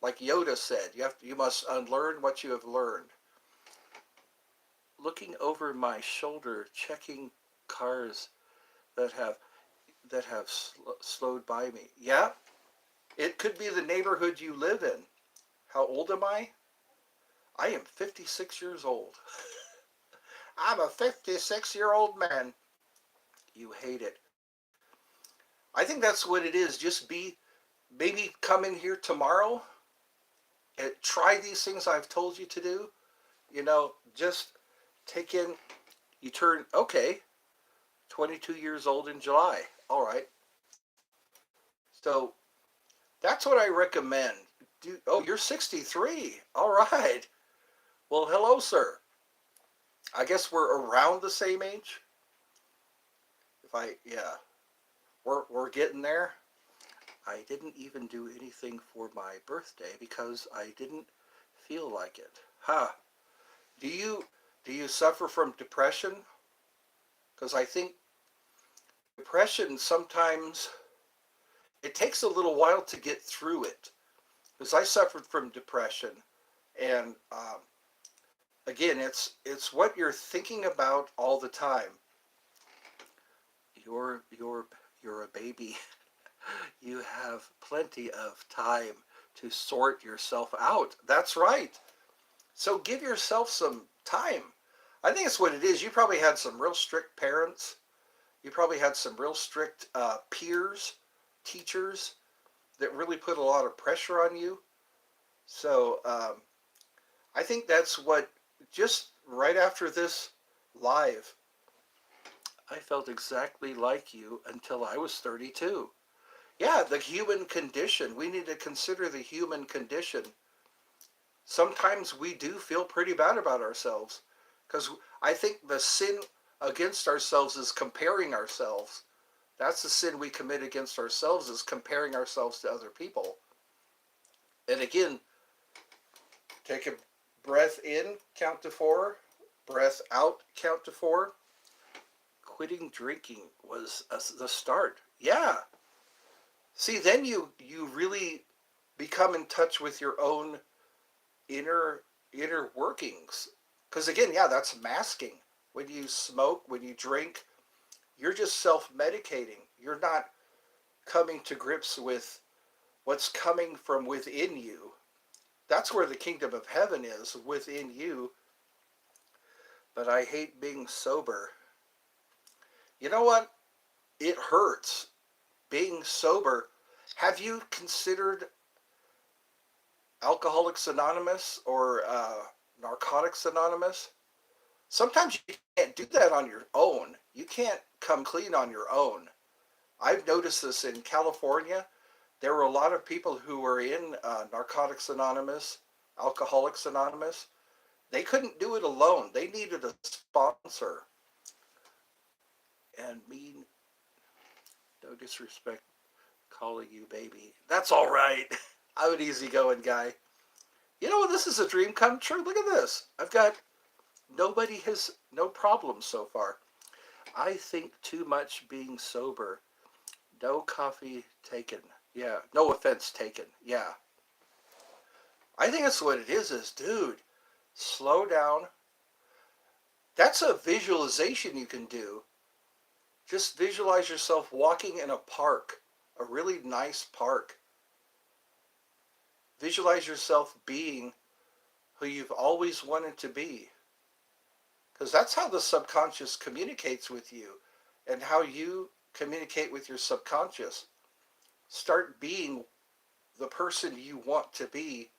Like Yoda said, you must unlearn what you have learned. Looking over my shoulder, checking cars that have slowed by me. Yeah, it could be the neighborhood you live in. How old am I? I am 56 years old. I'm a 56-year-old man. You hate it. I think that's what it is. Just maybe come in here tomorrow and try these things I've told you to do. Just take in, you turn, okay, 22 years old in July. All right. So that's what I recommend. Oh, you're 63. All right. Well, hello, sir. I guess we're around the same age. Yeah, we're getting there. I didn't even do anything for my birthday because I didn't feel like it. Huh. Do you suffer from depression? Because I think depression sometimes it takes a little while to get through it. Because I suffered from depression, and again, it's what you're thinking about all the time. You're a baby. You have plenty of time to sort yourself out. That's right. So give yourself some time. I think it's what it is. You probably had some real strict parents. You probably had some real strict peers, teachers that really put a lot of pressure on you. So I think that's what, just right after this live, I felt exactly like you until I was 32. Yeah, the human condition. We need to consider the human condition. Sometimes we do feel pretty bad about ourselves because I think the sin against ourselves is comparing ourselves. That's the sin we commit against ourselves, is comparing ourselves to other people. And again, take a breath in, count to 4. Breath out, count to 4. Quitting drinking was the start. Yeah. See, then you really become in touch with your own inner workings. Because again, yeah, that's masking. When you smoke, when you drink, you're just self-medicating. You're not coming to grips with what's coming from within you. That's where the kingdom of heaven is, within you. But I hate being sober. You know what? It hurts being sober. Have you considered Alcoholics Anonymous or Narcotics Anonymous? Sometimes you can't do that on your own. You can't come clean on your own. I've noticed this in California. There were a lot of people who were in Narcotics Anonymous, Alcoholics Anonymous. They couldn't do it alone. They needed a sponsor. And mean, no disrespect, calling you baby. That's all right. I'm an easygoing guy. You know what? This is a dream come true. Look at this. I've got nobody has no problems so far. I think too much being sober. No coffee taken. Yeah. No offense taken. Yeah. I think that's what it is, dude, slow down. That's a visualization you can do. Just visualize yourself walking in a park, a really nice park. Visualize yourself being who you've always wanted to be. Because that's how the subconscious communicates with you and how you communicate with your subconscious. Start being the person you want to be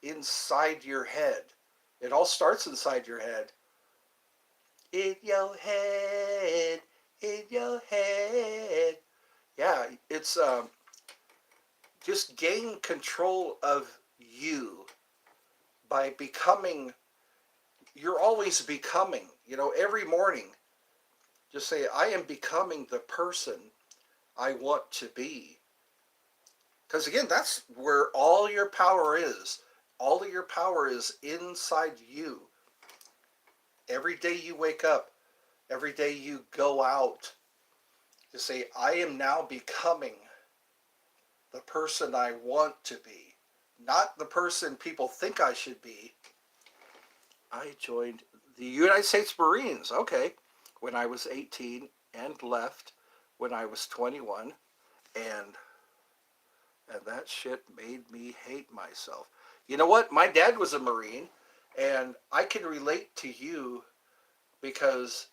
inside your head. It all starts inside your head. In your head, in your head. Yeah, it's just gain control of you by becoming, you're always becoming, every morning. Just say, I am becoming the person I want to be. Because again, that's where all your power is. All of your power is inside you. Every day you wake up, every day you go out, to say, I am now becoming the person I want to be, not the person people think I should be. I joined the United States Marines, okay, when I was 18 and left when I was 21, and that shit made me hate myself. You know what? My dad was a Marine, and I can relate to you because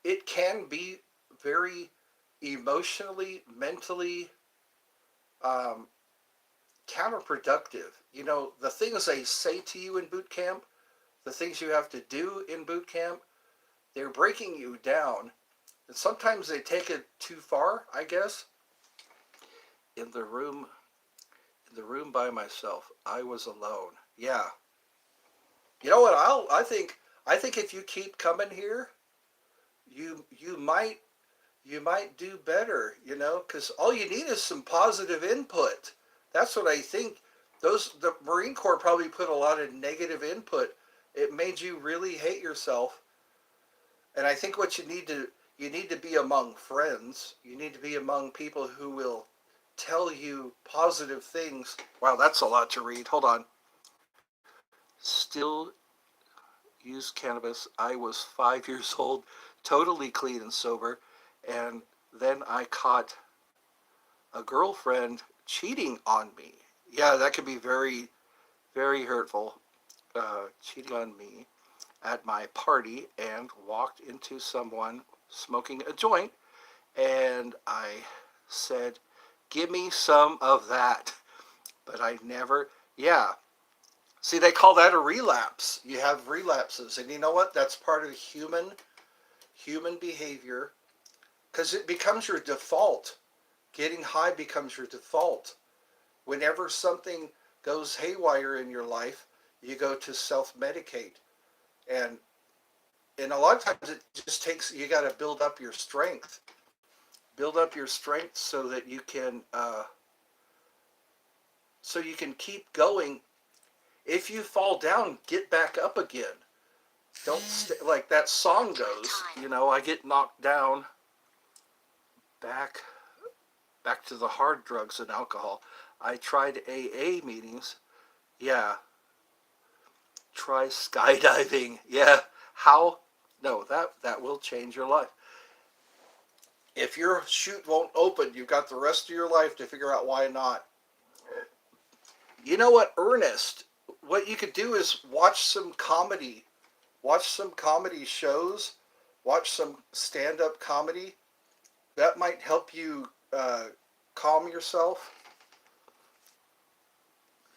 it can be very emotionally, mentally um, counterproductive. The things they say to you in boot camp, the things you have to do in boot camp, they're breaking you down. And sometimes they take it too far, I guess. In the room, by myself, I was alone. Yeah. You know what? I think if you keep coming here, you might do better, because all you need is some positive input. That's what I think. The Marine Corps probably put a lot of negative input. It made you really hate yourself. And I think what you need to be among friends. You need to be among people who will tell you positive things. Wow, that's a lot to read. Hold on. Still use cannabis. I was 5 years old, totally clean and sober, and then I caught a girlfriend cheating on me. Yeah, that could be very, very hurtful. Cheating on me at my party and walked into someone smoking a joint, and I said, give me some of that. But I never, yeah. See, they call that a relapse. You have relapses. And you know what? That's part of human behavior because it becomes your default. Getting high becomes your default. Whenever something goes haywire in your life, you go to self-medicate. And and a lot of times it just takes, you got to build up your strength. Build up your strength so you can keep going. If you fall down, get back up again. Don't stay, like that song goes, I get knocked down back to the hard drugs and alcohol. I tried AA meetings. Yeah. Try skydiving. Yeah. How? No, that will change your life. If your chute won't open, you've got the rest of your life to figure out why not. You know what, Ernest? What you could do is watch some comedy. Watch some comedy shows. Watch some stand-up comedy. That might help you calm yourself.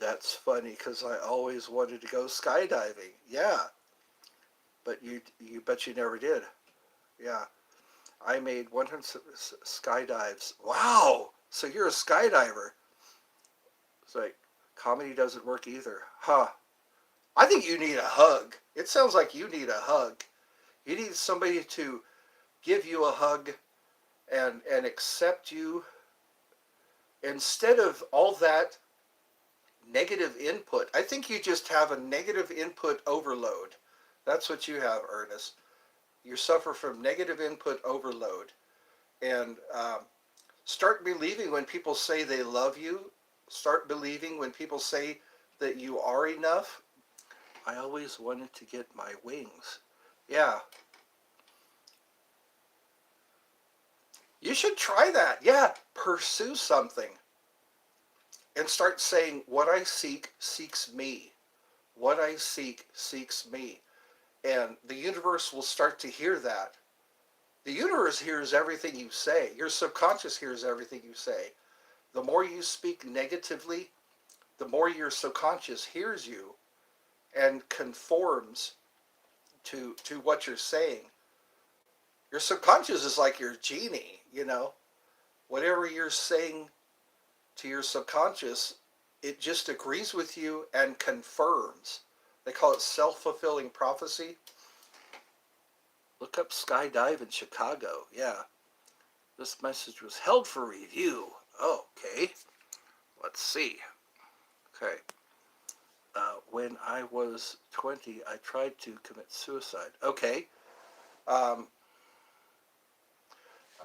That's funny because I always wanted to go skydiving. Yeah, but you bet you never did. Yeah, I made 100 skydives. Wow, so you're a skydiver. It's like comedy doesn't work either, huh? I think you need a hug. It sounds like you need a hug. You need somebody to give you a hug and accept you instead of all that negative input. I think you just have a negative input overload. That's what you have, Ernest. You suffer from negative input overload. And start believing when people say they love you. Start believing when people say that you are enough. I always wanted to get my wings. Yeah, you should try that. Yeah, pursue something and start saying, what I seek seeks me. What I seek seeks me. And the universe will start to hear that. The universe hears everything you say. Your subconscious hears everything you say. The more you speak negatively, the more your subconscious hears you and conforms to what you're saying. Your subconscious is like your genie, you know. Whatever you're saying to your subconscious, it just agrees with you and confirms. They call it self-fulfilling prophecy. Look up skydive in Chicago. Yeah. This message was held for review. Oh, okay. Let's see. Okay. When I was 20, I tried to commit suicide. Okay. Um,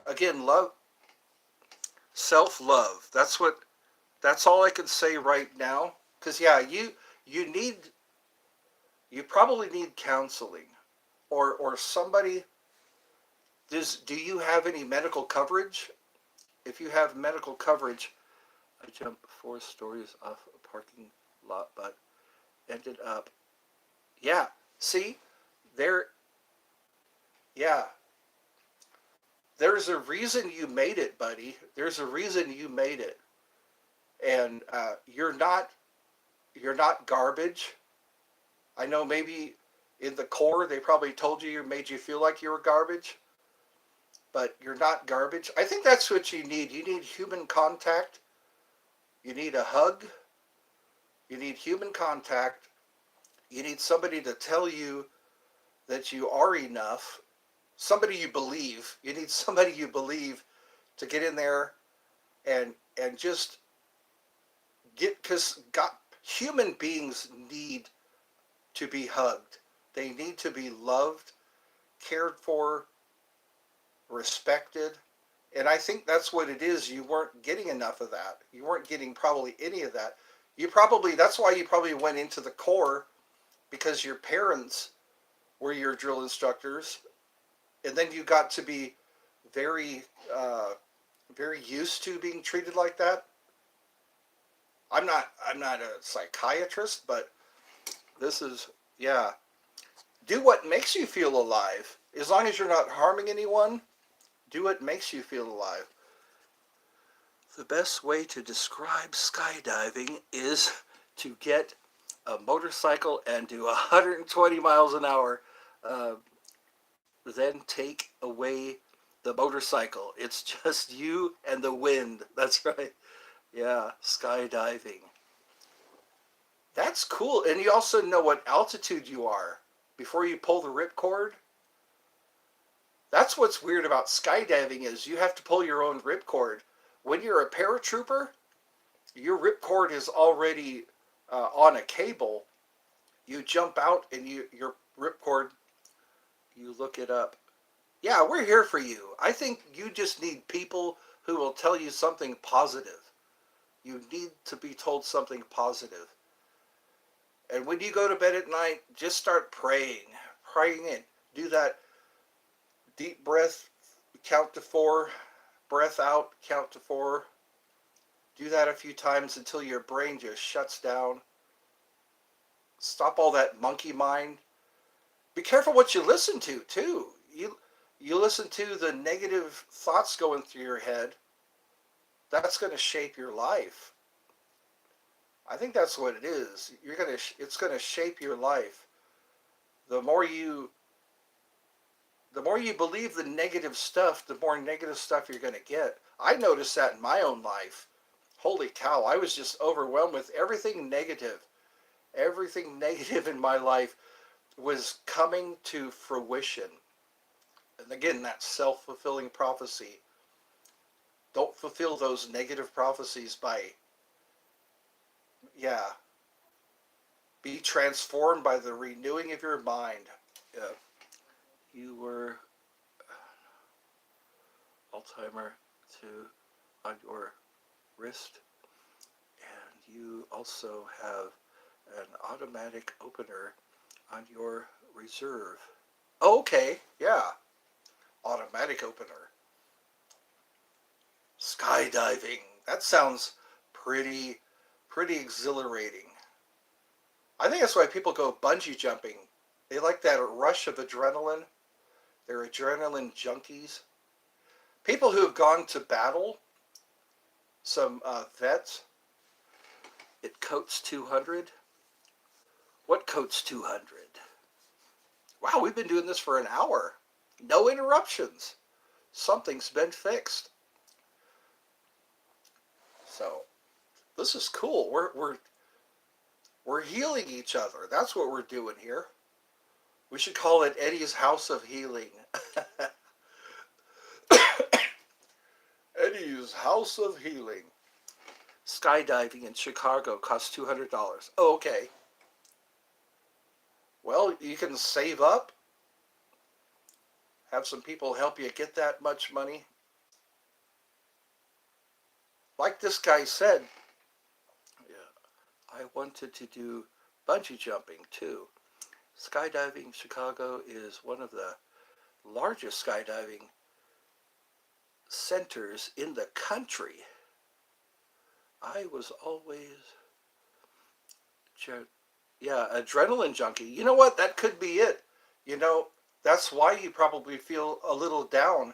again, love, self-love. That's all I can say right now. Because, yeah, you need, you probably need counseling. Or somebody, do you have any medical coverage? If you have medical coverage, I jumped 4 stories off a parking lot, but ended up, yeah, see, there, yeah, there's a reason you made it, buddy. There's a reason you made it. And you're not garbage. I know maybe in the core they probably told you, made you feel like you were garbage, but you're not garbage. I think that's what you need. You need human contact. You need a hug. You need human contact. You need somebody to tell you that you are enough. Somebody you believe. You need somebody you believe to get in there and just get, because God, human beings need to be hugged. They need to be loved, cared for, respected. And I think that's what it is. You weren't getting enough of that. You weren't getting probably any of that. That's why you probably went into the core, because your parents were your drill instructors. And then you got to be very, very used to being treated like that. I'm not a psychiatrist, but this is, yeah. Do what makes you feel alive. As long as you're not harming anyone, do what makes you feel alive. The best way to describe skydiving is to get a motorcycle and do 120 miles an hour, uh, then take away the motorcycle. It's just you and the wind. That's right. Yeah, skydiving. That's cool. And you also know what altitude you are before you pull the ripcord. That's what's weird about skydiving is you have to pull your own ripcord. When you're a paratrooper, your ripcord is already on a cable. You jump out and your ripcord, you look it up. Yeah, we're here for you. I think you just need people who will tell you something positive. You need to be told something positive. And when you go to bed at night, just start praying. Praying in. Do that deep breath, count to 4, breath out, count to 4. Do that a few times until your brain just shuts down. Stop all that monkey mind. Be careful what you listen to, too. You listen to the negative thoughts going through your head. That's going to shape your life. I think that's what it is. It's going to shape your life. The more you believe the negative stuff, the more negative stuff you're going to get. I noticed that in my own life. Holy cow, I was just overwhelmed with everything negative. Everything negative in my life was coming to fruition. And again, that self-fulfilling prophecy. Don't fulfill those negative prophecies by, Yeah. Be transformed by the renewing of your mind. Yeah. You were Alzheimer to on your wrist, and you also have an automatic opener on your reserve. Okay, yeah, automatic opener. Skydiving. That sounds pretty, pretty exhilarating. I think that's why people go bungee jumping. They like that rush of adrenaline. They're adrenaline junkies. People who have gone to battle, some vets, it coats 200. What coats 200? Wow, we've been doing this for an hour. No interruptions. Something's been fixed. So this is cool. We're healing each other. That's what we're doing here. We should call it Eddie's House of Healing. Eddie's House of Healing. Skydiving in Chicago costs $200. Oh, okay. Well, you can save up. Have some people help you get that much money. Like this guy said, yeah, I wanted to do bungee jumping too. Skydiving Chicago is one of the largest skydiving centers in the country. I was always, yeah, adrenaline junkie. You know what? That could be it. You know, that's why you probably feel a little down,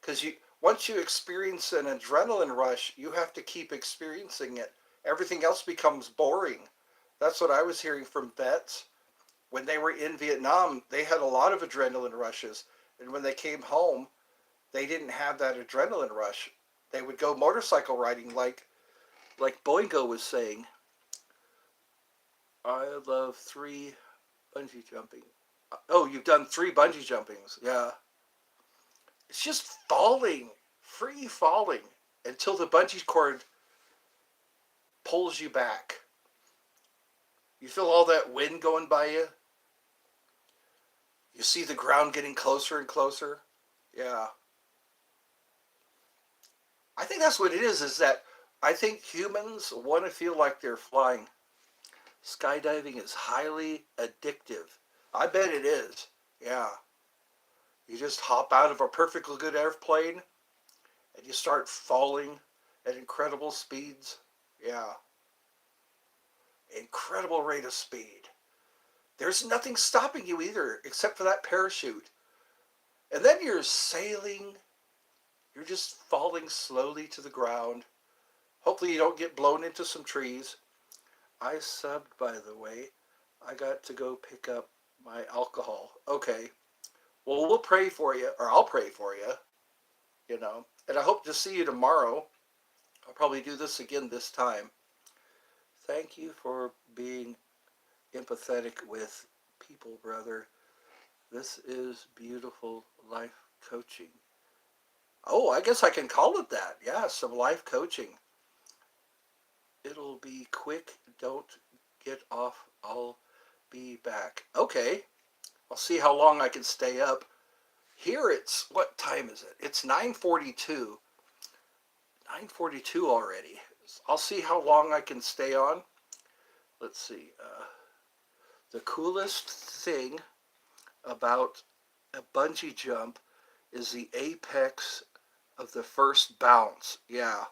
because once you experience an adrenaline rush, you have to keep experiencing it. Everything else becomes boring. That's what I was hearing from vets. When they were in Vietnam, they had a lot of adrenaline rushes. And when they came home, they didn't have that adrenaline rush. They would go motorcycle riding like Boingo was saying. I love 3 bungee jumping. Oh, you've done 3 bungee jumpings. Yeah. It's just falling, free falling, until the bungee cord pulls you back. You feel all that wind going by you. You see the ground getting closer and closer. Yeah. I think that's what it is that I think humans want to feel like they're flying. Skydiving is highly addictive. I bet it is. Yeah. You just hop out of a perfectly good airplane and you start falling at incredible speeds. Yeah. Incredible rate of speed. There's nothing stopping you either except for that parachute. And then you're sailing. You're just falling slowly to the ground. Hopefully you don't get blown into some trees. I subbed, by the way. I got to go pick up my alcohol. Okay. Well, we'll pray for you, or I'll pray for you, you know. And I hope to see you tomorrow. I'll probably do this again this time. Thank you for being empathetic with people, brother. This is beautiful life coaching. Oh, I guess I can call it that. Yeah, some life coaching. It'll be quick. Don't get off. I'll be back. Okay. I'll see how long I can stay up. Here it's, what time is it? It's 9:42. 9:42 already. I'll see how long I can stay on. Let's see. The coolest thing about a bungee jump is the apex of the first bounce. Yeah.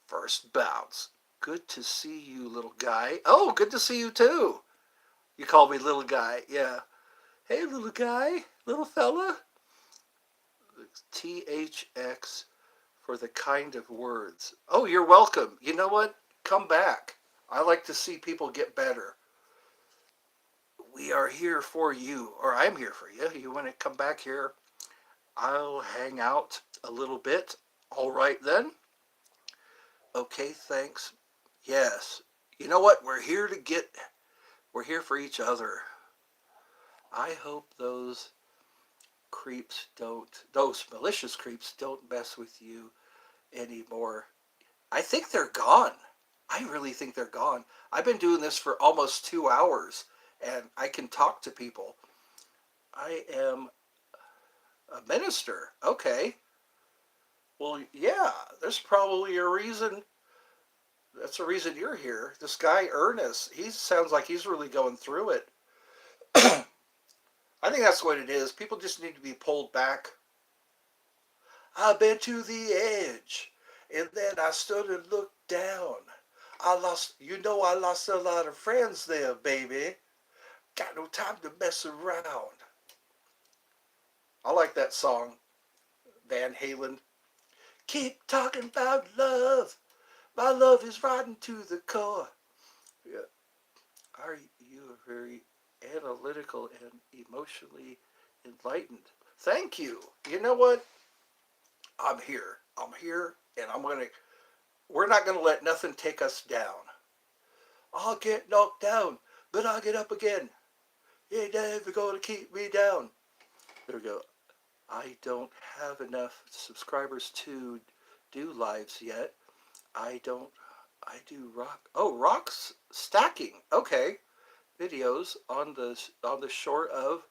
First bounce. Good to see you, little guy. Oh, good to see you too. You call me little guy. Yeah. Hey, little guy. Little fella. THX for the kind of words. Oh, you're welcome. You know what? Come back. I like to see people get better. We are here for you, or I'm here for you. You want to come back here? I'll hang out a little bit. All right then. Okay, thanks. Yes. You know what? We're here for each other. I hope those malicious creeps don't mess with you anymore. I think they're gone. I really think they're gone. I've been doing this for almost 2 hours, and I can talk to people. I am a minister. Okay. Well, yeah, there's probably a reason. That's the reason you're here. This guy, Ernest, he sounds like he's really going through it. I think that's what it is. People just need to be pulled back. I've been to the edge, and then I stood and looked down. I lost a lot of friends there, baby. Got no time to mess around. I like that song, Van Halen. Keep talking about love. My love is rotten to the core. Yeah. Are you very analytical and emotionally enlightened? Thank you. You know what? I'm here. I'm here, and we're not gonna let nothing take us down. I'll get knocked down, but I'll get up again. You ain't never gonna keep me down. There we go. I don't have enough subscribers to do lives yet. I don't. I do rock. Oh, rocks stacking. Okay, videos on the shore of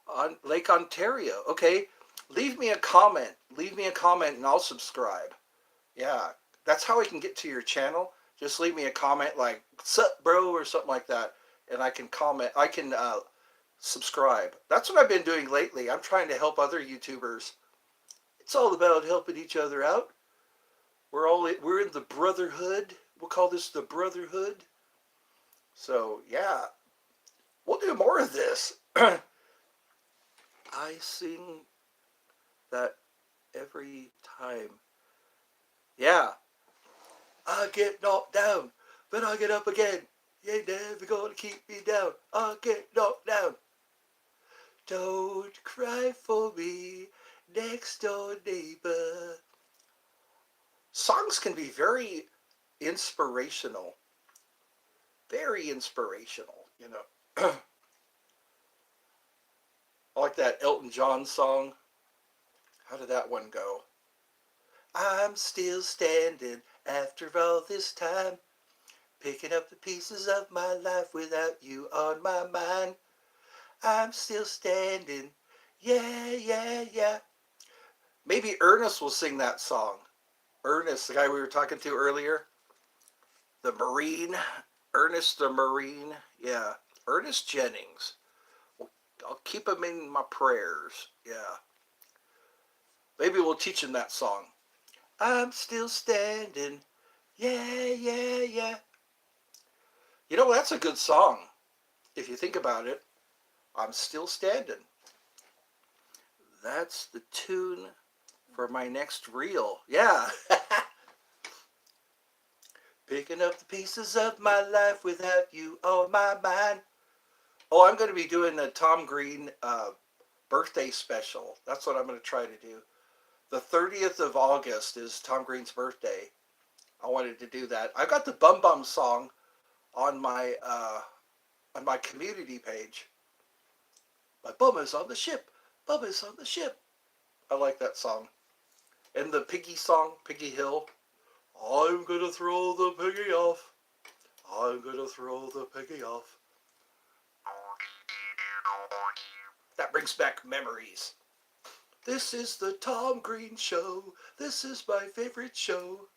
on Lake Ontario. Okay, leave me a comment. Leave me a comment, and I'll subscribe. Yeah, that's how I can get to your channel. Just leave me a comment like "sup, bro" or something like that, and I can comment. I can subscribe. That's what I've been doing lately. I'm trying to help other YouTubers. It's all about helping each other out. We're in the brotherhood. We'll call this the brotherhood. So yeah, we'll do more of this. I sing that every time. Yeah, I get knocked down, but I get up again. You ain't never gonna keep me down. I get knocked down. Don't cry for me, next door neighbor. Songs can be very inspirational. Very inspirational, you know. I like that Elton John song. How did that one go? I'm still standing after all this time, picking up the pieces of my life without you on my mind. I'm still standing. Yeah, yeah, yeah. Maybe Ernest will sing that song. Ernest, the guy we were talking to earlier, the Marine. Ernest the Marine. Yeah. Ernest Jennings. I'll keep him in my prayers. Yeah. Maybe we'll teach him that song. I'm still standing. Yeah, yeah, yeah. You know, that's a good song. If you think about it, I'm still standing. That's the tune for my next reel. Yeah. Picking up the pieces of my life without you on my mind. Oh, I'm going to be doing a Tom Green birthday special. That's what I'm going to try to do. The 30th of August is Tom Green's birthday. I wanted to do that. I got the Bum Bum song on my community page. My bum is on the ship. Bum is on the ship. I like that song. And the Piggy song, Piggy Hill. I'm gonna throw the piggy off. I'm gonna throw the piggy off. That brings back memories. This is the Tom Green Show. This is my favorite show.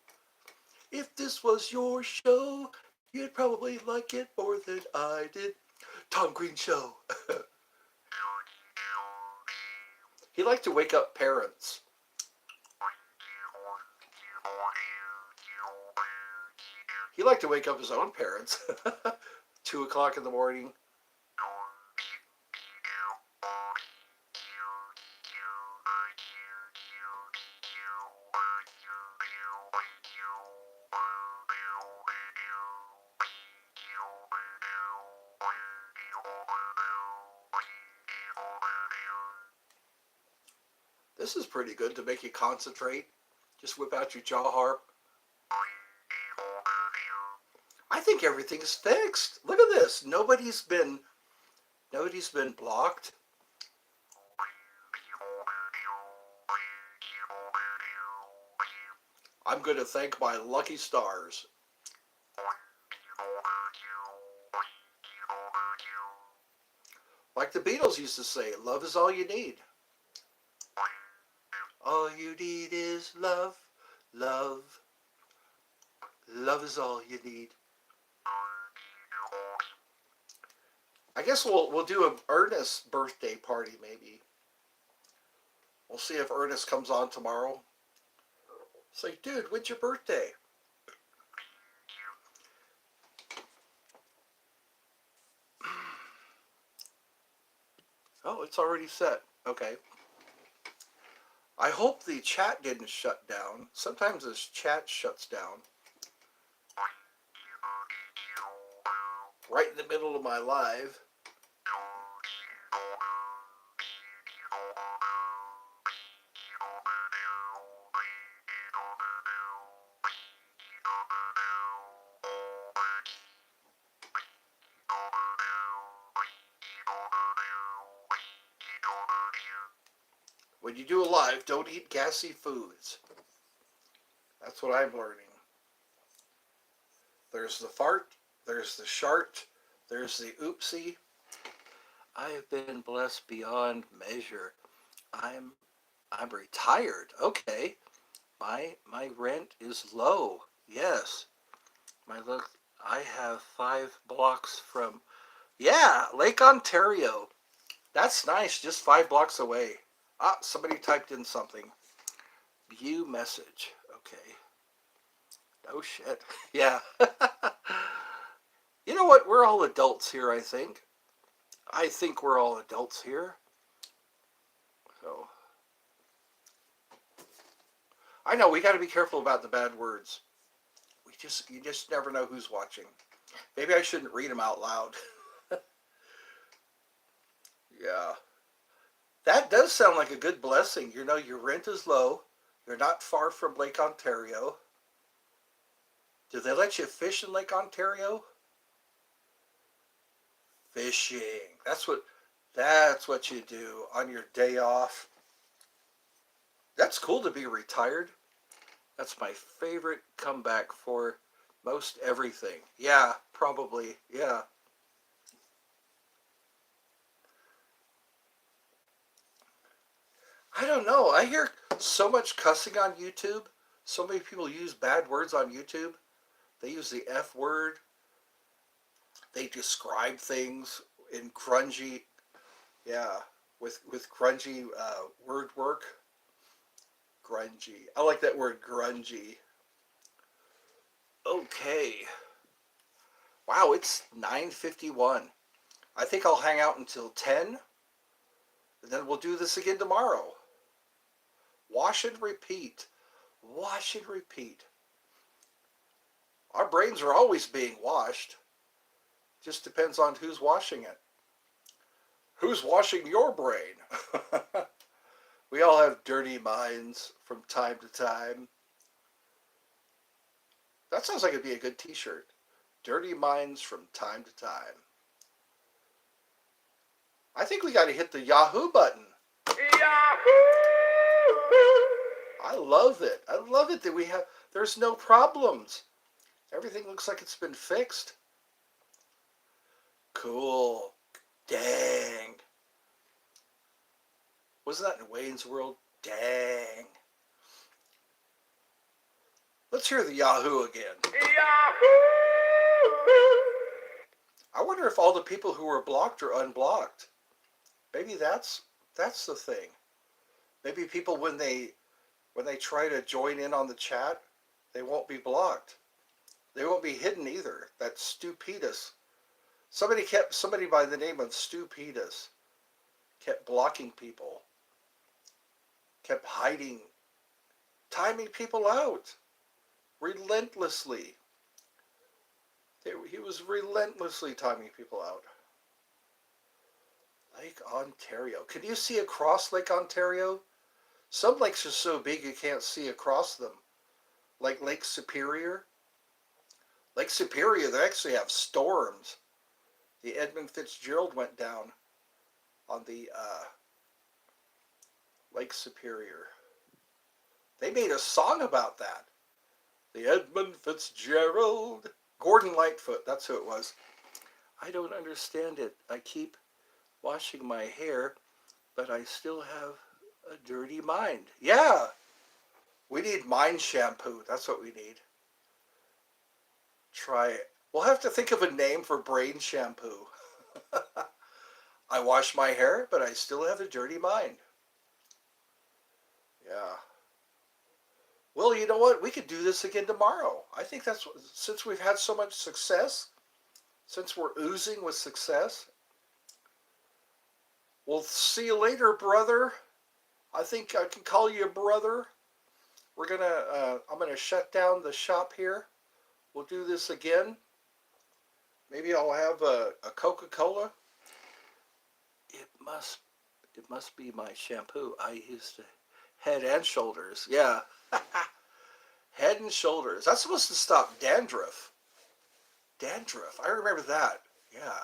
If this was your show, you'd probably like it more than I did. Tom Green Show. He liked to wake up parents. He liked to wake up his own parents. 2 o'clock in the morning. This is pretty good to make you concentrate. Just whip out your jaw harp. I think everything's fixed. Look at this. Nobody's been blocked. I'm going to thank my lucky stars. Like the Beatles used to say, love is all you need. All you need is love, love. Love is all you need. I guess we'll do an Ernest birthday party maybe. We'll see if Ernest comes on tomorrow. It's like, dude, when's your birthday? Oh, it's already set. Okay. I hope the chat didn't shut down. Sometimes this chat shuts down. Right in the middle of my live. When you do a live, don't eat gassy foods. That's what I'm learning. There's the fart, there's the shart, there's the oopsie. I have been blessed beyond measure. I'm retired. Okay. My rent is low. Yes. I have 5 blocks from, yeah, Lake Ontario. That's nice. Just 5 blocks away. Ah, somebody typed in something. View message. Okay. Oh shit. Yeah. You know what? We're all adults here, I think. I think we're all adults here. So I know we got to be careful about the bad words. You just never know who's watching. Maybe I shouldn't read them out loud. Yeah. That does sound like a good blessing. You know, your rent is low. You're not far from Lake Ontario. Do they let you fish in Lake Ontario? Fishing. That's what you do on your day off. That's cool to be retired. That's my favorite comeback for most everything. Yeah, probably. Yeah. I don't know. I hear so much cussing on YouTube. So many people use bad words on YouTube. They use the F word. They describe things in grungy, yeah, with grungy word work. Grungy. I like that word, grungy. Okay. Wow, it's 9:51. I think I'll hang out until 10, and then we'll do this again tomorrow. Wash and repeat. Wash and repeat. Our brains are always being washed. Just depends on who's washing it. Who's washing your brain? We all have dirty minds from time to time. That sounds like it'd be a good t-shirt. Dirty minds from time to time. I think we got to hit the Yahoo button. Yahoo! I love it. I love it that there's no problems. Everything looks like it's been fixed. Cool. Dang. Wasn't that in Wayne's World? Dang. Let's hear the Yahoo again. Yahoo! I wonder if all the people who were blocked are unblocked. Maybe that's the thing. Maybe people when they try to join in on the chat, they won't be blocked. They won't be hidden either. That's stupidus. Somebody by the name of Stupidus kept blocking people. Kept hiding, timing people out relentlessly. He was relentlessly timing people out. Lake Ontario. Can you see across Lake Ontario? Some lakes are so big you can't see across them. Like Lake Superior. Lake Superior, they actually have storms. The Edmund Fitzgerald went down on the Lake Superior. They made a song about that. The Edmund Fitzgerald. Gordon Lightfoot, that's who it was. I don't understand it. I keep washing my hair, but I still have a dirty mind. Yeah, we need mind shampoo. That's what we need. Try it. We'll have to think of a name for brain shampoo. I wash my hair, but I still have a dirty mind. Yeah. Well, you know what? We could do this again tomorrow. I think that's what, since we've had so much success, since we're oozing with success. We'll see you later, brother. I think I can call you a brother. I'm gonna shut down the shop here. We'll do this again. Maybe I'll have a Coca-Cola. It must, it must be my shampoo. I used to Head and Shoulders. Yeah, Head and Shoulders. That's supposed to stop dandruff. Dandruff. I remember that. Yeah.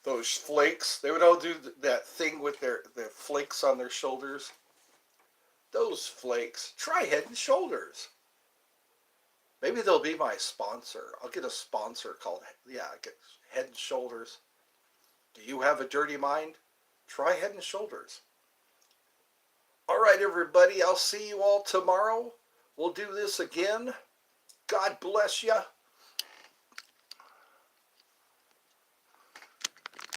Those flakes. They would all do that thing with their flakes on their shoulders. Those flakes. Try Head and Shoulders. Maybe they'll be my sponsor. I'll get a sponsor called, yeah, get Head and Shoulders. Do you have a dirty mind? Try Head and Shoulders. All right, everybody. I'll see you all tomorrow. We'll do this again. God bless you.